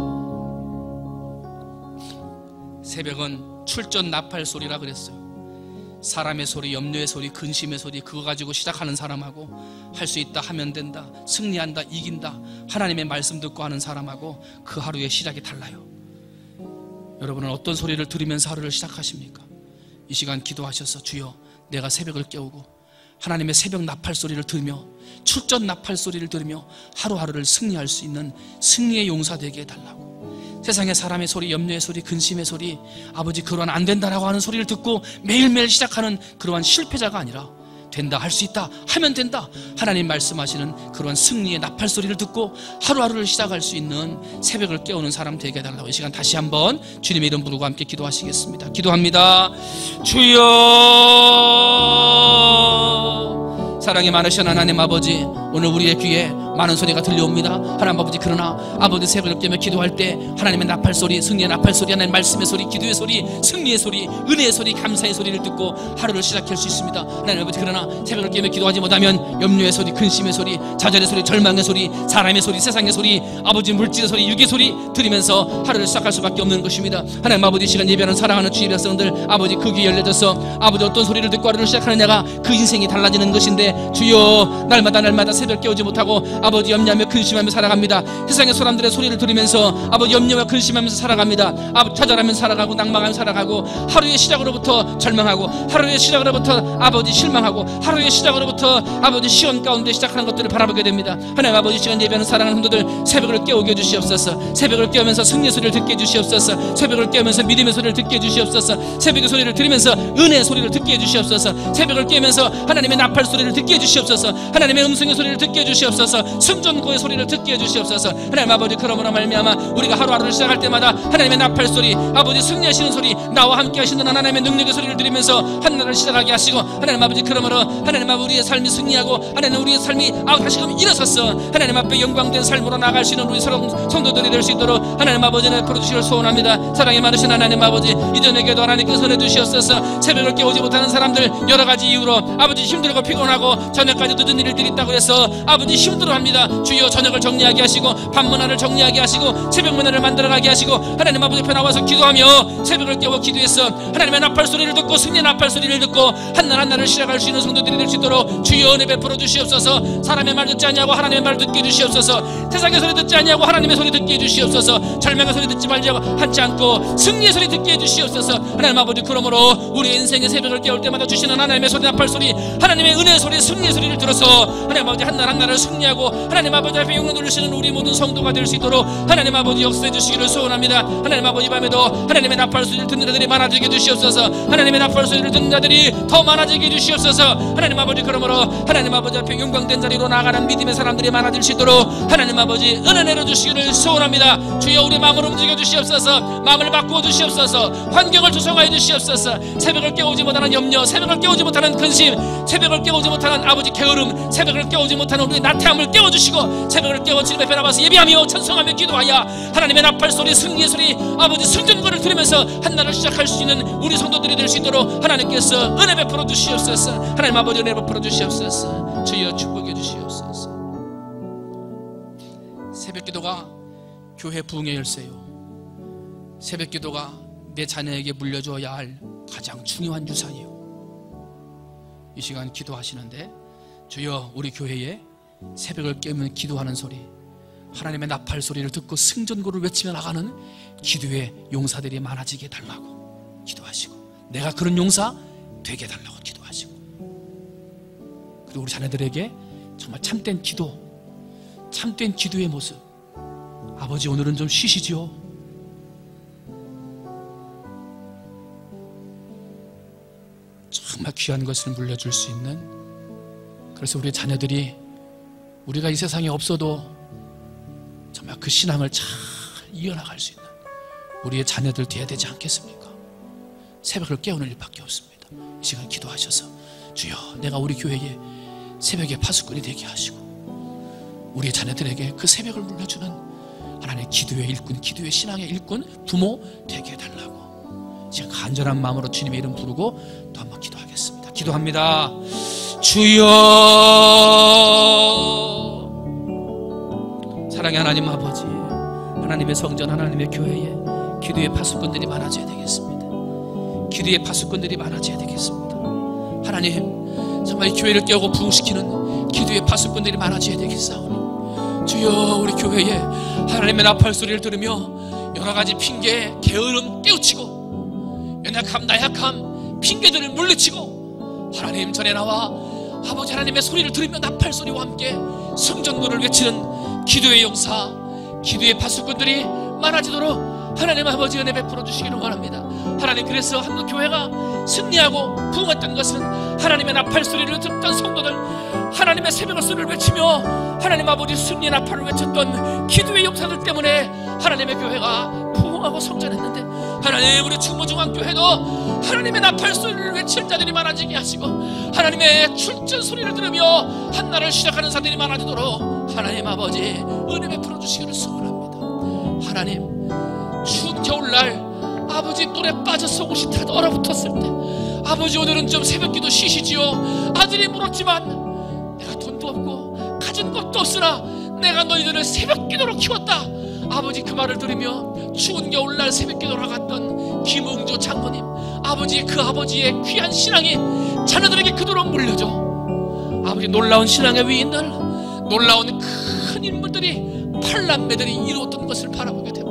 A: 새벽은 출전 나팔 소리라 그랬어요. 사람의 소리, 염려의 소리, 근심의 소리, 그거 가지고 시작하는 사람하고 할 수 있다, 하면 된다, 승리한다, 이긴다, 하나님의 말씀 듣고 하는 사람하고 그 하루의 시작이 달라요. 여러분은 어떤 소리를 들으면서 하루를 시작하십니까? 이 시간 기도하셔서 주여, 내가 새벽을 깨우고 하나님의 새벽 나팔 소리를 들으며 출전 나팔 소리를 들으며 하루하루를 승리할 수 있는 승리의 용사 되게 해달라고. 세상의 사람의 소리, 염려의 소리, 근심의 소리, 아버지 그러한 안 된다라고 하는 소리를 듣고 매일매일 시작하는 그러한 실패자가 아니라 된다, 할 수 있다, 하면 된다, 하나님 말씀하시는 그러한 승리의 나팔 소리를 듣고 하루하루를 시작할 수 있는 새벽을 깨우는 사람 되게 해달라고 이 시간 다시 한번 주님의 이름 부르고 함께 기도하시겠습니다. 기도합니다. 주여, 사랑이 많으신 하나님 아버지, 오늘 우리의 귀에 많은 소리가 들려옵니다. 하나님 아버지, 그러나 아버지 새벽을 깨며 기도할 때 하나님의 나팔 소리, 승리의 나팔 소리, 하나님 말씀의 소리, 기도의 소리, 승리의 소리, 은혜의 소리, 감사의 소리를 듣고 하루를 시작할 수 있습니다. 하나님 아버지, 그러나 새벽을 깨며 기도하지 못하면 염려의 소리, 근심의 소리, 좌절의 소리, 절망의 소리, 사람의 소리, 세상의 소리, 아버지 물질의 소리, 육의 소리 들으면서 하루를 시작할 수밖에 없는 것입니다. 하나님 아버지, 시간 예배하는 사랑하는 주의 백성들, 아버지 그 귀 열려져서 아버지 어떤 소리를 듣고 하루를 시작하느냐가 그 인생이 달라지는 것인데 주여, 날마다 새벽 깨우지 못하고 아버지 염려하며 근심하며 살아갑니다. 세상의 사람들의 소리를 들으면서 아버지 염려와 근심하면서 살아갑니다. 아버지 좌절하면서 살아가고 낭망하며 살아가고 하루의 시작으로부터 절망하고 하루의 시작으로부터 아버지 실망하고 하루의 시작으로부터 아버지 시험 가운데 시작하는 것들을 바라보게 됩니다. 하나님 아버지, 시간 예배하는 사랑하는 성도들 새벽을 깨우게 해주시옵소서. 새벽을 깨우면서 승리의 소리를 듣게 해주시옵소서. 새벽을 깨우면서 믿음의 소리를 듣게 해주시옵소서. 새벽의 소리를 들으면서 은혜의 소리를 듣게 해주시옵소서. 새벽을 깨우면서 하나님의 나팔 소리를 듣게 듣게 해주시옵소서. 하나님의 음성의 소리를 듣게 해주시옵소서. 승전고의 소리를 듣게 해주시옵소서. 하나님 아버지, 그러므로 말미암아 우리가 하루하루를 시작할 때마다 하나님의 나팔소리, 아버지 승리하시는 소리, 나와 함께 하시는 하나님의 능력의 소리를 들으면서 한날을 시작하게 하시고, 하나님 아버지, 그러므로 하나님 아버지 우리의 삶이 승리하고 하나님 우리의 삶이 다시금 일어서서 하나님 앞에 영광된 삶으로 나아갈 수 있는 우리 성도들이 될 수 있도록 하나님 아버지는 풀어주시길 소원합니다. 사랑이 많으신 하나님 아버지, 이전에게도 하나님께서 전해주시옵소서. 새벽을 깨우지 못하는 사람들, 여러가지 이유로 아버지 힘들고 피곤하고 저녁까지 늦은 일들이 있다고 해서 아버지 힘들어합니다. 주여 저녁을 정리하게 하시고 밤 문화를 정리하게 하시고 새벽 문화를 만들어가게 하시고, 하나님 아버지 옆에 나와서 기도하며 새벽을 깨워 기도해서 하나님의 나팔소리를 듣고 승리의 나팔소리를 듣고 한날 한날을 시작할 수 있는 성도들이 될 수 있도록 주여 은혜 베풀어 주시옵소서. 사람의 말 듣지 아니하고 하나님의 말 듣게 해주시옵소서. 세상의 소리 듣지 아니하고 하나님의 소리 듣게 해주시옵소서. 절망의 소리 듣지 말지 하지 않고 승리의 소리 듣게 해주시옵소서. 하나님 아버지, 그러므로 우리 인생의 새벽을 깨울 때마다 주시는 하나님의 소리, 나팔소리, 하나님의 은혜의 소리, 승리의 소리를 들어서 하나님 아버지 한날 한날을 승리하고 하나님 아버지 앞에 영광 돌리시는 우리 모든 성도가 될 수 있도록 하나님 아버지 역사해 주시기를 소원합니다. 하나님 아버지, 밤에도 하나님의 나팔소리를 듣는 자들이 많아지게 해주시옵소서. 하나님의 나팔소리를 듣는 자들이 더 많아지게 해주시옵소서. 하나님 아버지, 그러므로 하나님 아버지 앞에 영광된 자리로 나아가는 믿음의 사람들이 많아질 수 있도록 하나님 아버지 은혜 내려주시기를 소원합니다. 주여 우리 마음을 움직여 주시옵소서. 마음을 바꾸어 주시옵소서. 환경을 조성하여 주시옵소서. 새벽을 깨우지 못하는 염려, 새벽을 깨우지 못하는 근심, 새벽을 깨우지 못하는 아버지 게으름, 새벽을 깨우지 못하는 우리의 나태함을 깨워주시고, 새벽을 깨워 주님의 앞에 나와서 예배하며 찬송하며 기도하여 하나님의 나팔소리, 승리의 소리, 아버지 승전거를 들으면서 한날을 시작할 수 있는 우리 성도들이 될 수 있도록 하나님께서 은혜 베풀어 주시옵소서. 하나님 아버지 은혜 베풀어 주시옵소서. 주여 축복해 주시옵소서. 새벽기도가 교회 부흥의 열쇠요, 새벽기도가 내 자녀에게 물려줘야 할 가장 중요한 유산이요. 이 시간 기도하시는데 주여 우리 교회에 새벽을 깨우면 기도하는 소리, 하나님의 나팔 소리를 듣고 승전고를 외치며 나가는 기도의 용사들이 많아지게 해달라고 기도하시고, 내가 그런 용사 되게 해달라고 기도하시고, 그리고 우리 자녀들에게 정말 참된 기도, 참된 기도의 모습, 아버지 오늘은 좀 쉬시지요. 정말 귀한 것을 물려줄 수 있는, 그래서 우리 자녀들이 우리가 이 세상에 없어도 정말 그 신앙을 잘 이어나갈 수 있는 우리의 자녀들 돼야 되지 않겠습니까? 새벽을 깨우는 일밖에 없습니다. 이 시간 기도하셔서 주여 내가 우리 교회에 새벽의 파수꾼이 되게 하시고 우리의 자녀들에게 그 새벽을 물려주는 하나님의 기도의 일꾼, 기도의 신앙의 일꾼, 부모 되게 해달라고 제가 간절한 마음으로 주님의 이름 부르고 또 한번 기도하겠습니다. 기도합니다. 주여, 사랑의 하나님 아버지, 하나님의 성전, 하나님의 교회에 기도의 파수꾼들이 많아져야 되겠습니다. 기도의 파수꾼들이 많아져야 되겠습니다. 하나님, 정말 이 교회를 깨우고 부흥시키는 기도의 파수꾼들이 많아져야 되겠사오니 주여 우리 교회에 하나님의 나팔 소리를 들으며 여러가지 핑계, 게으름 깨우치고 연약함, 나약함, 핑계들을 물리치고 하나님 전에 나와 아버지 하나님의 소리를 들으며 나팔 소리와 함께 성전도를 외치는 기도의 용사, 기도의 파수꾼들이 많아지도록 하나님 아버지 은혜 베풀어 주시기를 원합니다. 하나님, 그래서 한국 교회가 승리하고 부흥했던 것은 하나님의 나팔 소리를 듣던 성도들, 하나님의 새벽 소리를 외치며 하나님 아버지 승리의 나팔을 외쳤던 기도의 용사들 때문에 하나님의 교회가 부흥하고 성장했는데, 하나님 우리 충무중앙교회도 하나님의 나팔 소리를 외칠 자들이 많아지게 하시고 하나님의 출전 소리를 들으며 한날을 시작하는 사람들이 많아지도록 하나님 아버지 은혜 베풀어 주시기를 소원합니다. 하나님, 추운 겨울날 아버지 똘에 빠져서 옷이 다 얼어붙었을 때 아버지 오늘은 좀 새벽기도 쉬시지요. 아들이 물었지만 내가 돈도 없고 가진 것도 없으나 내가 너희들을 새벽기도로 키웠다. 아버지 그 말을 들으며 추운 겨울날 새벽기도로 나갔던 김웅조 장로님, 아버지 그 아버지의 귀한 신앙이 자녀들에게 그토록 물려줘. 아버지 놀라운 신앙의 위인들, 놀라운 큰 인물들이 팔남매들이 이루었던 것을 바라보게 됩니다.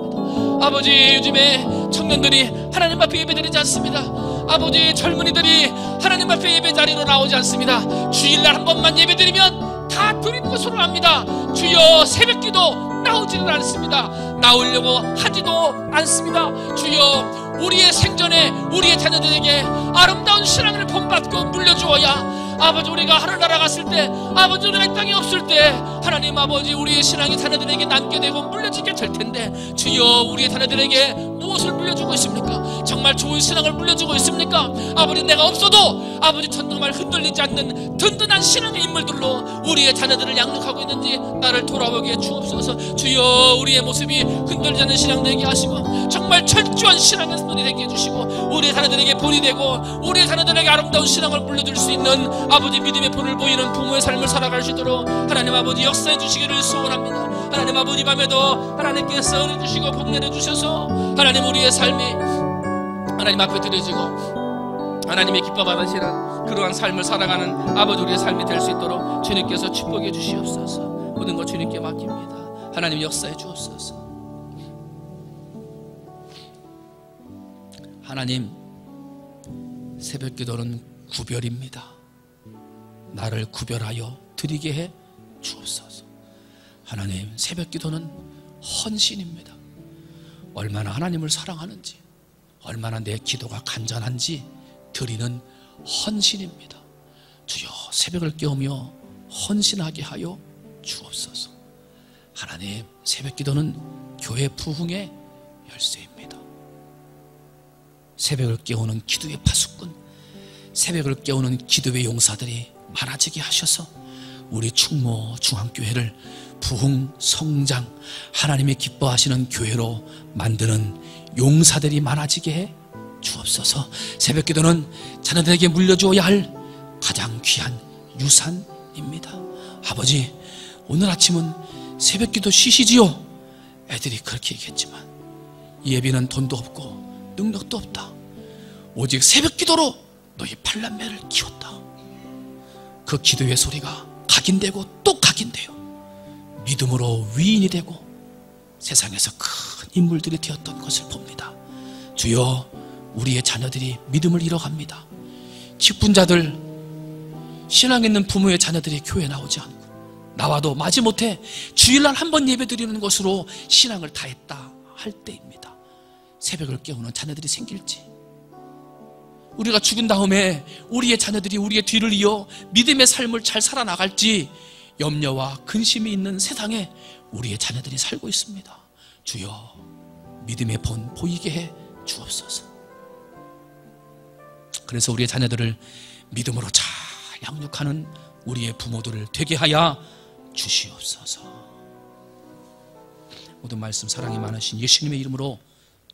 A: 아버지 요즘에 청년들이 하나님 앞에 예배드리지 않습니다. 아버지 젊은이들이 하나님 앞에 예배 자리로 나오지 않습니다. 주일날 한 번만 예배드리면 다 드리는 것으로 압니다. 주여 새벽기도 나오지는 않습니다. 나오려고 하지도 않습니다. 주여 우리의 생전에 우리의 자녀들에게 아름다운 신앙을 본받고 물려주어야 아버지 우리가 하늘나라 갔을 때, 아버지 우리가 이 땅에 없을 때 하나님 아버지 우리의 신앙이 자녀들에게 남게 되고 물려지게 될 텐데, 주여 우리의 자녀들에게 무엇을 물려주고 있습니까? 정말 좋은 신앙을 물려주고 있습니까? 아버지 내가 없어도 아버지 정말 흔들리지 않는 든든한 신앙의 인물들로 우리의 자녀들을 양육하고 있는지 나를 돌아보게 주옵소서. 주여 우리의 모습이 흔들리지 않는 신앙 되게 하시고 정말 철저한 신앙의 손이 되게 해주시고 우리의 자녀들에게 본이 되고 우리의 자녀들에게 아름다운 신앙을 물려줄 수 있는 아버지 믿음의 본을 보이는 부모의 삶을 살아갈 수 있도록 하나님 아버지 역사해 주시기를 소원합니다. 하나님 아버지 밤에도 하나님께서 은혜 주시고 복 내려주셔서 하나님 우리의 삶이 하나님 앞에 드려지고 하나님의 기뻐 받으시는 그러한 삶을 살아가는 아버지 우리의 삶이 될 수 있도록 주님께서 축복해 주시옵소서. 모든 것 주님께 맡깁니다. 하나님 역사해 주옵소서. 하나님 새벽기도는 구별입니다. 나를 구별하여 드리게 해 주옵소서. 하나님 새벽기도는 헌신입니다. 얼마나 하나님을 사랑하는지, 얼마나 내 기도가 간절한지 드리는 헌신입니다. 주여 새벽을 깨우며 헌신하게 하여 주옵소서. 하나님 새벽기도는 교회 부흥의 열쇠입니다. 새벽을 깨우는 기도의 파수꾼, 새벽을 깨우는 기도의 용사들이 많아지게 하셔서 우리 충모 중앙교회를 부흥, 성장, 하나님이 기뻐하시는 교회로 만드는 용사들이 많아지게 해 주옵소서. 새벽기도는 자녀들에게 물려주어야 할 가장 귀한 유산입니다. 아버지 오늘 아침은 새벽기도 쉬시지요? 애들이 그렇게 얘기했지만 예비는 돈도 없고 능력도 없다. 오직 새벽기도로 너희 팔남매를 키웠다. 그 기도의 소리가 각인되고 또 각인돼요. 믿음으로 위인이 되고 세상에서 큰 인물들이 되었던 것을 봅니다. 주여 우리의 자녀들이 믿음을 잃어갑니다. 기쁜 자들, 신앙 있는 부모의 자녀들이 교회에 나오지 않고 나와도 마지못해 주일날 한 번 예배 드리는 것으로 신앙을 다했다 할 때입니다. 새벽을 깨우는 자녀들이 생길지, 우리가 죽은 다음에 우리의 자녀들이 우리의 뒤를 이어 믿음의 삶을 잘 살아나갈지 염려와 근심이 있는 세상에 우리의 자녀들이 살고 있습니다. 주여 믿음의 본 보이게 해 주옵소서. 그래서 우리의 자녀들을 믿음으로 잘 양육하는 우리의 부모들을 되게 하여 주시옵소서. 모든 말씀 사랑이 많으신 예수님의 이름으로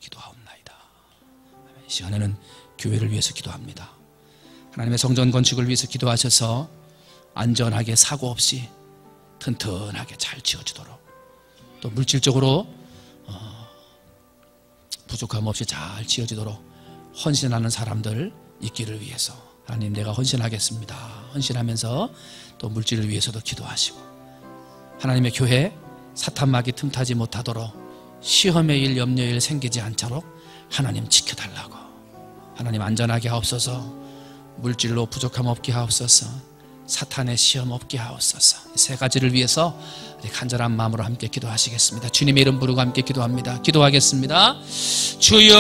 A: 기도하옵나이다. 이 시간에는 교회를 위해서 기도합니다. 하나님의 성전 건축을 위해서 기도하셔서 안전하게 사고 없이 튼튼하게 잘 지어지도록, 또 물질적으로 부족함 없이 잘 지어지도록 헌신하는 사람들 있기를 위해서 하나님 내가 헌신하겠습니다. 헌신하면서 또 물질을 위해서도 기도하시고, 하나님의 교회 사탄막이 틈타지 못하도록 시험의 일 염려의 일 생기지 않도록 하나님 지켜달라고, 하나님 안전하게 하옵소서. 물질로 부족함 없게 하옵소서. 사탄의 시험 없게 하옵소서. 이 세 가지를 위해서 간절한 마음으로 함께 기도하시겠습니다. 주님의 이름 부르고 함께 기도합니다. 기도하겠습니다. 주여,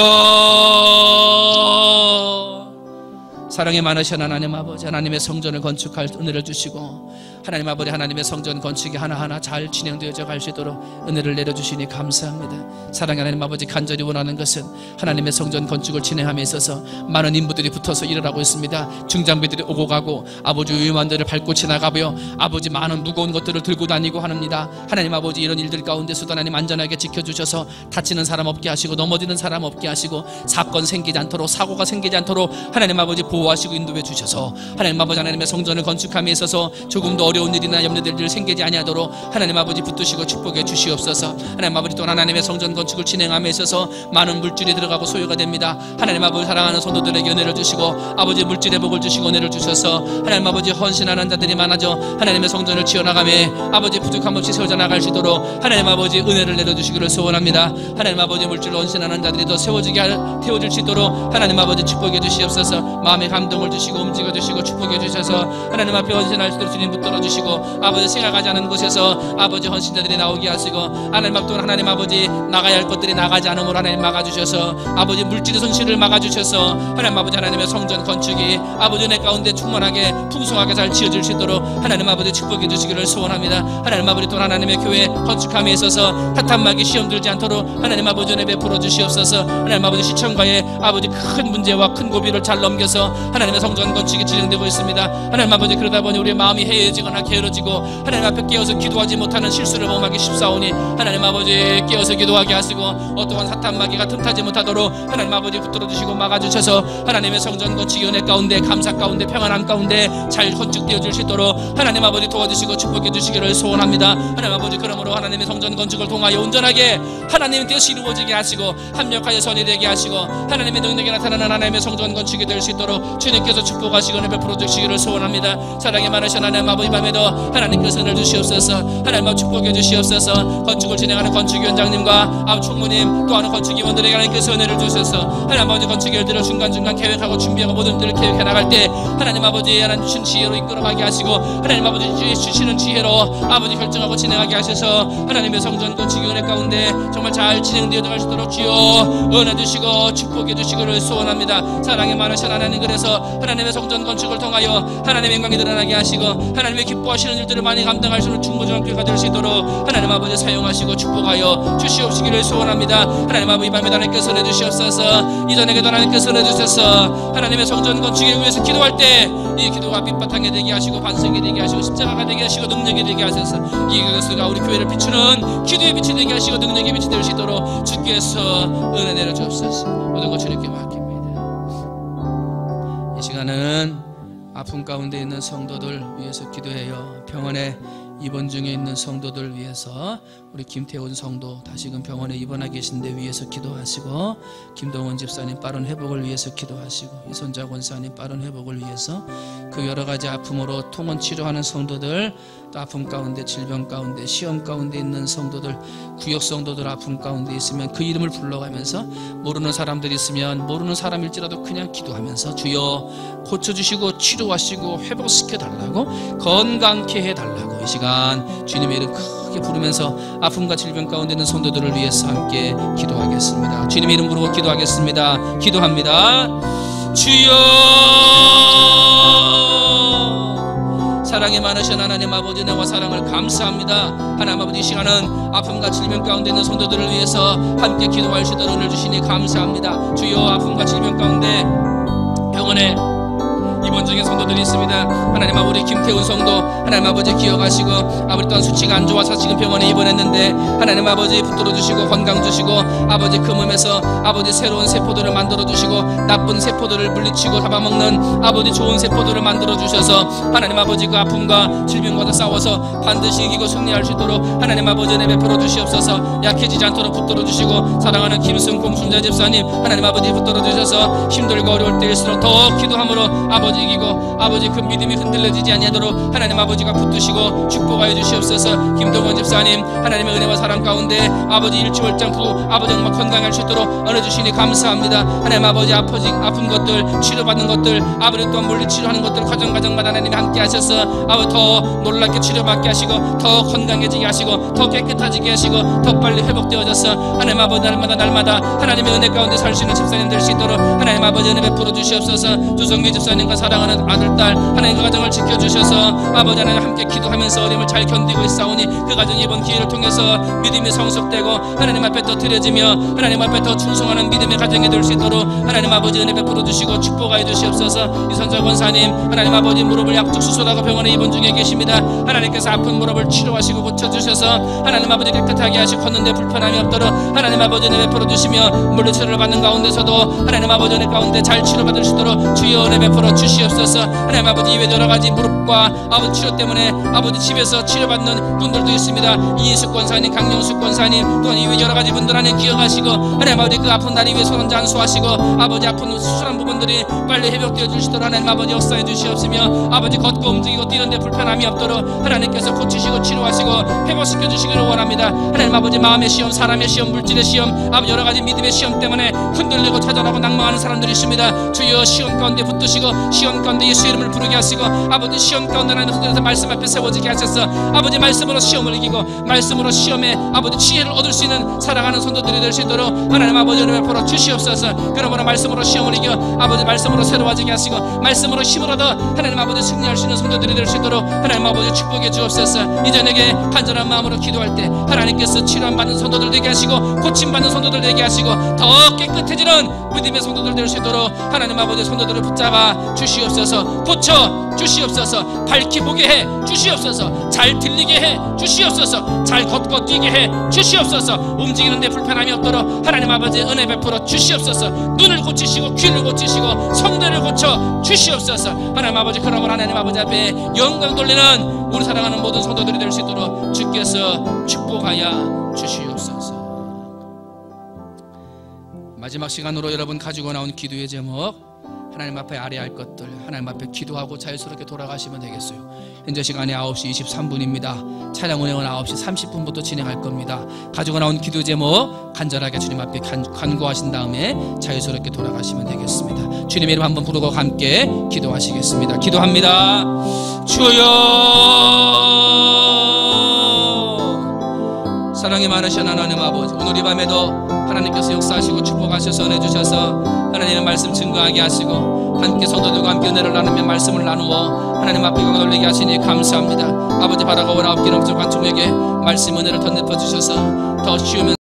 A: 사랑에 많으신 하나님 아버지, 하나님의 성전을 건축할 은혜를 주시고 하나님 아버지, 하나님의 성전 건축이 하나하나 잘 진행되어져 갈 수 있도록 은혜를 내려주시니 감사합니다. 사랑의 하나님 아버지, 간절히 원하는 것은 하나님의 성전 건축을 진행함에 있어서 많은 인부들이 붙어서 일을 하고 있습니다. 중장비들이 오고 가고 아버지 위험한데를 밟고 지나가며 아버지 많은 무거운 것들을 들고 다니고 합니다. 하나님 아버지, 이런 일들 가운데서도 하나님 안전하게 지켜주셔서 다치는 사람 없게 하시고 넘어지는 사람 없게 하시고 사건 생기지 않도록, 사고가 생기지 않도록 하나님 아버지 보호하시고 인도해 주셔서 하나님 아버지, 하나님의 성전을 건축함에 있어서 조금도 어려운 일이나 염려될 일 생기지 아니하도록 하나님 아버지 붙드시고 축복해 주시옵소서. 하나님 아버지, 또 하나님의 성전 건축을 진행함에 있어서 많은 물질이 들어가고 소요가 됩니다. 하나님 아버지, 사랑하는 성도들에게 은혜를 주시고 아버지 물질의 복을 주시고 은혜를 주셔서 하나님 아버지 헌신하는 자들이 많아져 하나님의 성전을 지어나가며 아버지 부족함 없이 세워져 나갈 수 있도록 하나님 아버지 은혜를 내려주시기를 소원합니다. 하나님 아버지, 물질로 헌신하는 자들이 더 태워질 수 있도록 하나님 아버지 축복해 주시옵소서. 마음의 하나님의 감동을 주시고 움직여 주시고 축복해 주셔서 하나님 앞에 헌신할 수 있도록 주님 붙들어 주시고 아버지 생각하지 않은 곳에서 아버지 헌신자들이 나오게 하시고 하나님 앞에 하나님 아버지 나가야 할 것들이 나가지 않음으로 하나님 막아주셔서 아버지 물질의 손실을 막아주셔서 하나님 아버지 하나님의 성전 건축이 아버지 내 가운데 충만하게 풍성하게 잘 지어질 수 있도록 하나님 아버지 축복해 주시기를 소원합니다. 하나님 아버지 또 하나님의 교회 건축함에 있어서 타탄막이 시험 들지 않도록 하나님 아버지 은혜 베풀어 주시옵소서. 하나님 아버지 시청과의 아버지 큰 문제와 큰 고비를 잘 넘겨서 하나님의 성전 건축이 진행되고 있습니다. 하나님 아버지 그러다 보니 우리의 마음이 해이해지거나 게으러지고 하나님 앞에 깨어서 기도하지 못하는 실수를 범하기 쉽사오니 하나님 아버지 깨어서 기도하게 하시고 어떠한 사탄마귀가 틈타지 못하도록 하나님 아버지 붙들어 주시고 막아주셔서 하나님의 성전 건축이 은혜 가운데 감사 가운데 평안함 가운데 잘 건축되어질 수 있도록 하나님 아버지 도와주시고 축복해 주시기를 소원합니다. 하나님 아버지 그러므로 하나님의 성전 건축을 통하여 온전하게 하나님의 뜻이 이루어지게 하시고 합력하여 선이 되게 하시고 하나님의 능력이 나타나는 하나님의 성전 건축이 될 수 있도록 주님께서 축복하시고 은혜 베풀어 주시기를 소원합니다. 사랑이 많으신 하나님 아버지 밤에도 하나님께 선을 주시옵소서. 하나님 아버지 축복해 주시옵소서. 건축을 진행하는 건축위원장님과 총무님 또 하는 건축위원들에게 하나님께서 은혜를 주셔서 하나님 아버지 건축 일들을 중간중간 계획하고 준비하고 모든 일들을 계획해 나갈 때 하나님 아버지 하나님 주신 지혜로 이끌어가게 하시고 하나님 아버지 주시는 지혜로 아버지 결정하고 진행하게 하셔서 하나님의 성전 건축이 은혜 가운데 정말 잘 진행되어 갈 수 있도록 주여 은혜 주시고 축복해 주시기를 소원합니다. 사랑이 많으신 하나님 그래서 하나님의 성전 건축을 통하여 하나님의 영광이 드러나게 하시고 하나님의 기뻐하시는 일들을 많이 감당할 수 있는 충분한 교회가 될 수 있도록 하나님 아버지 사용하시고 축복하여 주시옵시기를 소원합니다. 하나님 아버지 이 밤에 하나님께서 은혜 주시옵소서. 이전에게도 하나님께서 은혜 주셔서 하나님의 성전 건축을 위해서 기도할 때 이 기도가 빛바탕이 되게 하시고 반석이 되게 하시고 십자가가 되게 하시고 능력이 되게 하셔서 이 것을 우리 교회를 비추는 기도의 빛이 되게 하시고 능력의 빛이 될 수 있도록 주께서 은혜 내려 주옵소서. 모든 것 주님께 맡깁니다. 이 시간은 아픔 가운데 있는 성도들 위해서 기도해요. 병원에 입원 중에 있는 성도들 위해서 우리 김태훈 성도 다시금 병원에 입원하 계신데 위해서 기도하시고 김동원 집사님 빠른 회복을 위해서 기도하시고 이선자 권사님 빠른 회복을 위해서 그 여러 가지 아픔으로 통원 치료하는 성도들 또 아픔 가운데 질병 가운데 시험 가운데 있는 성도들 구역 성도들 아픔 가운데 있으면 그 이름을 불러가면서 모르는 사람들이 있으면 모르는 사람일지라도 그냥 기도하면서 주여 고쳐주시고 치료하시고 회복시켜 달라고 건강케 해달라고 이 시간 주님의 이름 크게 부르면서 아픔과 질병 가운데 있는 성도들을 위해서 함께 기도하겠습니다. 주님의 이름 부르고 기도하겠습니다. 기도합니다. 주여 사랑이 많으신 하나님 아버지 은혜와 사랑을 감사합니다. 하나님 아버지 이 시간은 아픔과 질병 가운데 있는 성도들을 위해서 함께 기도할 수 있도록 은혜를 주시니 감사합니다. 주여 아픔과 질병 가운데 병원에 입원 중에 성도들이 있습니다. 하나님 아버지 우리 김태훈 성도 하나님 아버지 기억하시고 아버지 또한 수치가 안 좋아서 지금 병원에 입원했는데 하나님 아버지 붙들어 주시고 건강 주시고 아버지 그 몸에서 아버지 새로운 세포들을 만들어 주시고 나쁜 세포들을 물리치고 잡아먹는 아버지 좋은 세포들을 만들어 주셔서 하나님 아버지 그 아픔과 질병과 싸워서 반드시 이기고 승리할 수 있도록 하나님 아버지 은혜 베풀어 주시옵소서. 약해지지 않도록 붙들어 주시고 사랑하는 김승공 순자 집사님 하나님 아버지 붙들어 주셔서 힘들고 어려울 때일수록 더 기도함으로 아버지 이기고 아버지 그 믿음이 흔들려지지 아니하도록 하나님 아버지가 붙드시고 축복하여 주시옵소서. 김동원 집사님 하나님의 은혜와 사랑 가운데 아버지 일주월장도 아버지 정말 건강할 수 있도록 은혜 주시니 감사합니다. 하나님 아버지 아픈 것들 치료받는 것들 아버지 또한 물리치료하는 것들 과정마다 하나님이 함께 하셔서 아버지 더 놀랍게 치료받게 하시고 더 건강해지게 하시고 더 깨끗해지게 하시고 더 빨리 회복되어져서 하나님 아버지 날마다 하나님의 은혜 가운데 살 수 있는 집사님 될 수 있도록 하나님 아버지 은혜 베풀어 주시옵소서. 주성미 집사님과 사랑하는 아들 딸 하나님 그 가정을 지켜주셔서 아버지 하나님 함께 기도하면서 어려움을 잘 견디고 있사오니 그 가정 이번 기회를 통해서 믿음이 성숙되고 하나님 앞에 더 드려지며 하나님 앞에 더 충성하는 믿음의 가정이 될 수 있도록 하나님 아버지 은혜 베풀어 주시고 축복하여 주시옵소서. 이선자 권사님 하나님 아버지 무릎을 약tuk 수술하고 병원에 입원 중에 계십니다. 하나님께서 아픈 무릎을 치료하시고 고쳐주셔서 하나님 아버지 깨끗하게 하시고 걷는데 불편함이 없도록 하나님 아버지 은혜 베풀어 주시며 물리치료를 받는 가운데서도 하나님 아버지 은혜 가운데 잘 치료받을 수 있도록 주여 은혜 베풀어 주시옵소서. 주시옵소서. 하나님 아버지 이외 여러 가지 무릎과 아버지 치료 때문에 아버지 집에서 치료받는 분들도 있습니다. 이인숙 권사님, 강영숙 권사님, 또한 이외 여러 가지 분들 안에 기억하시고 하나님 아버지 그 아픈 다리 위에 손 안수하시고 아버지 아픈 수술한 부분들이 빨리 회복되어 주시도록 하나님 아버지 역사해 주시옵시며 아버지 걷고 움직이고 뛰는데 불편함이 없도록 하나님께서 고치시고 치료하시고 회복시켜 주시기를 원합니다. 하나님 아버지 마음의 시험, 사람의 시험, 물질의 시험, 아버지 여러 가지 믿음의 시험 때문에 흔들리고 좌절하고 낭망하는 사람들이 있습니다. 주여 시험 가운데 붙드시고 시험 가운데 예수의 이름을 부르게 하시고 아버지 시험 가운데 하나님 흔들려서 말씀 앞에 세워지게 하셔서 아버지 말씀으로 시험을 이기고 말씀으로 시험에 아버지 지혜를 얻을 수 있는 살아가는 성도들이 될 수 있도록 하나님 아버지 은혜 베풀어 주시옵소서. 그러므로 말씀으로 시험을 이겨 아버지 말씀으로 새로워지게 하시고 말씀으로 힘을 얻어 하나님 아버지 승리할 수 있는 성도들이 될 수 있도록 하나님 아버지 축복해 주옵소서. 이제 내게 간절한 마음으로 기도할 때 하나님께서 치료함 받는 성도들 되게 하시고 고침 받는 성도들 되게 하시고 더 깨끗해지는 믿음의 성도들 될 수 있도록 하나님 아버지 성도들을 붙잡아 주시옵소서. 고쳐 주시옵소서. 밝히 보게 해 주시옵소서. 잘 들리게 해 주시옵소서. 잘 걷고 뛰게 해 주시옵소서. 움직이는데 불편함이 없도록 하나님 아버지 은혜 베풀어 주시옵소서. 눈을 고치시고 귀를 고치시고 성대를 고쳐 주시옵소서. 하나님 아버지 그러므로 하나님 아버지 앞에 영광 돌리는 우리 사랑하는 모든 성도들이 될 수 있도록 주께서 축복하여 주시옵소서. 마지막 시간으로 여러분 가지고 나온 기도의 제목, 하나님 앞에 아뢰할 것들, 하나님 앞에 기도하고 자유스럽게 돌아가시면 되겠어요. 현재 시간이 9시 23분입니다. 차량 운행은 9시 30분부터 진행할 겁니다. 가지고 나온 기도 제목 간절하게 주님 앞에 간구하신 다음에 자유스럽게 돌아가시면 되겠습니다. 주님의 이름 한번 부르고 함께 기도하시겠습니다. 기도합니다. 주여, 사랑이 많으신 하나님 아버지, 오늘 이 밤에도 하나님께서 역사하시고 축복하셔서 은혜 주셔서 하나님의 말씀 증거하게 하시고 함께 성도들과 함께 은혜를 나누며 말씀을 나누어 하나님 앞에 영광 돌리게 하시니 감사합니다. 아버지 바라고 원하옵기는 부족한 종에게 말씀 은혜를 덧입어 주셔서 더 쉬우면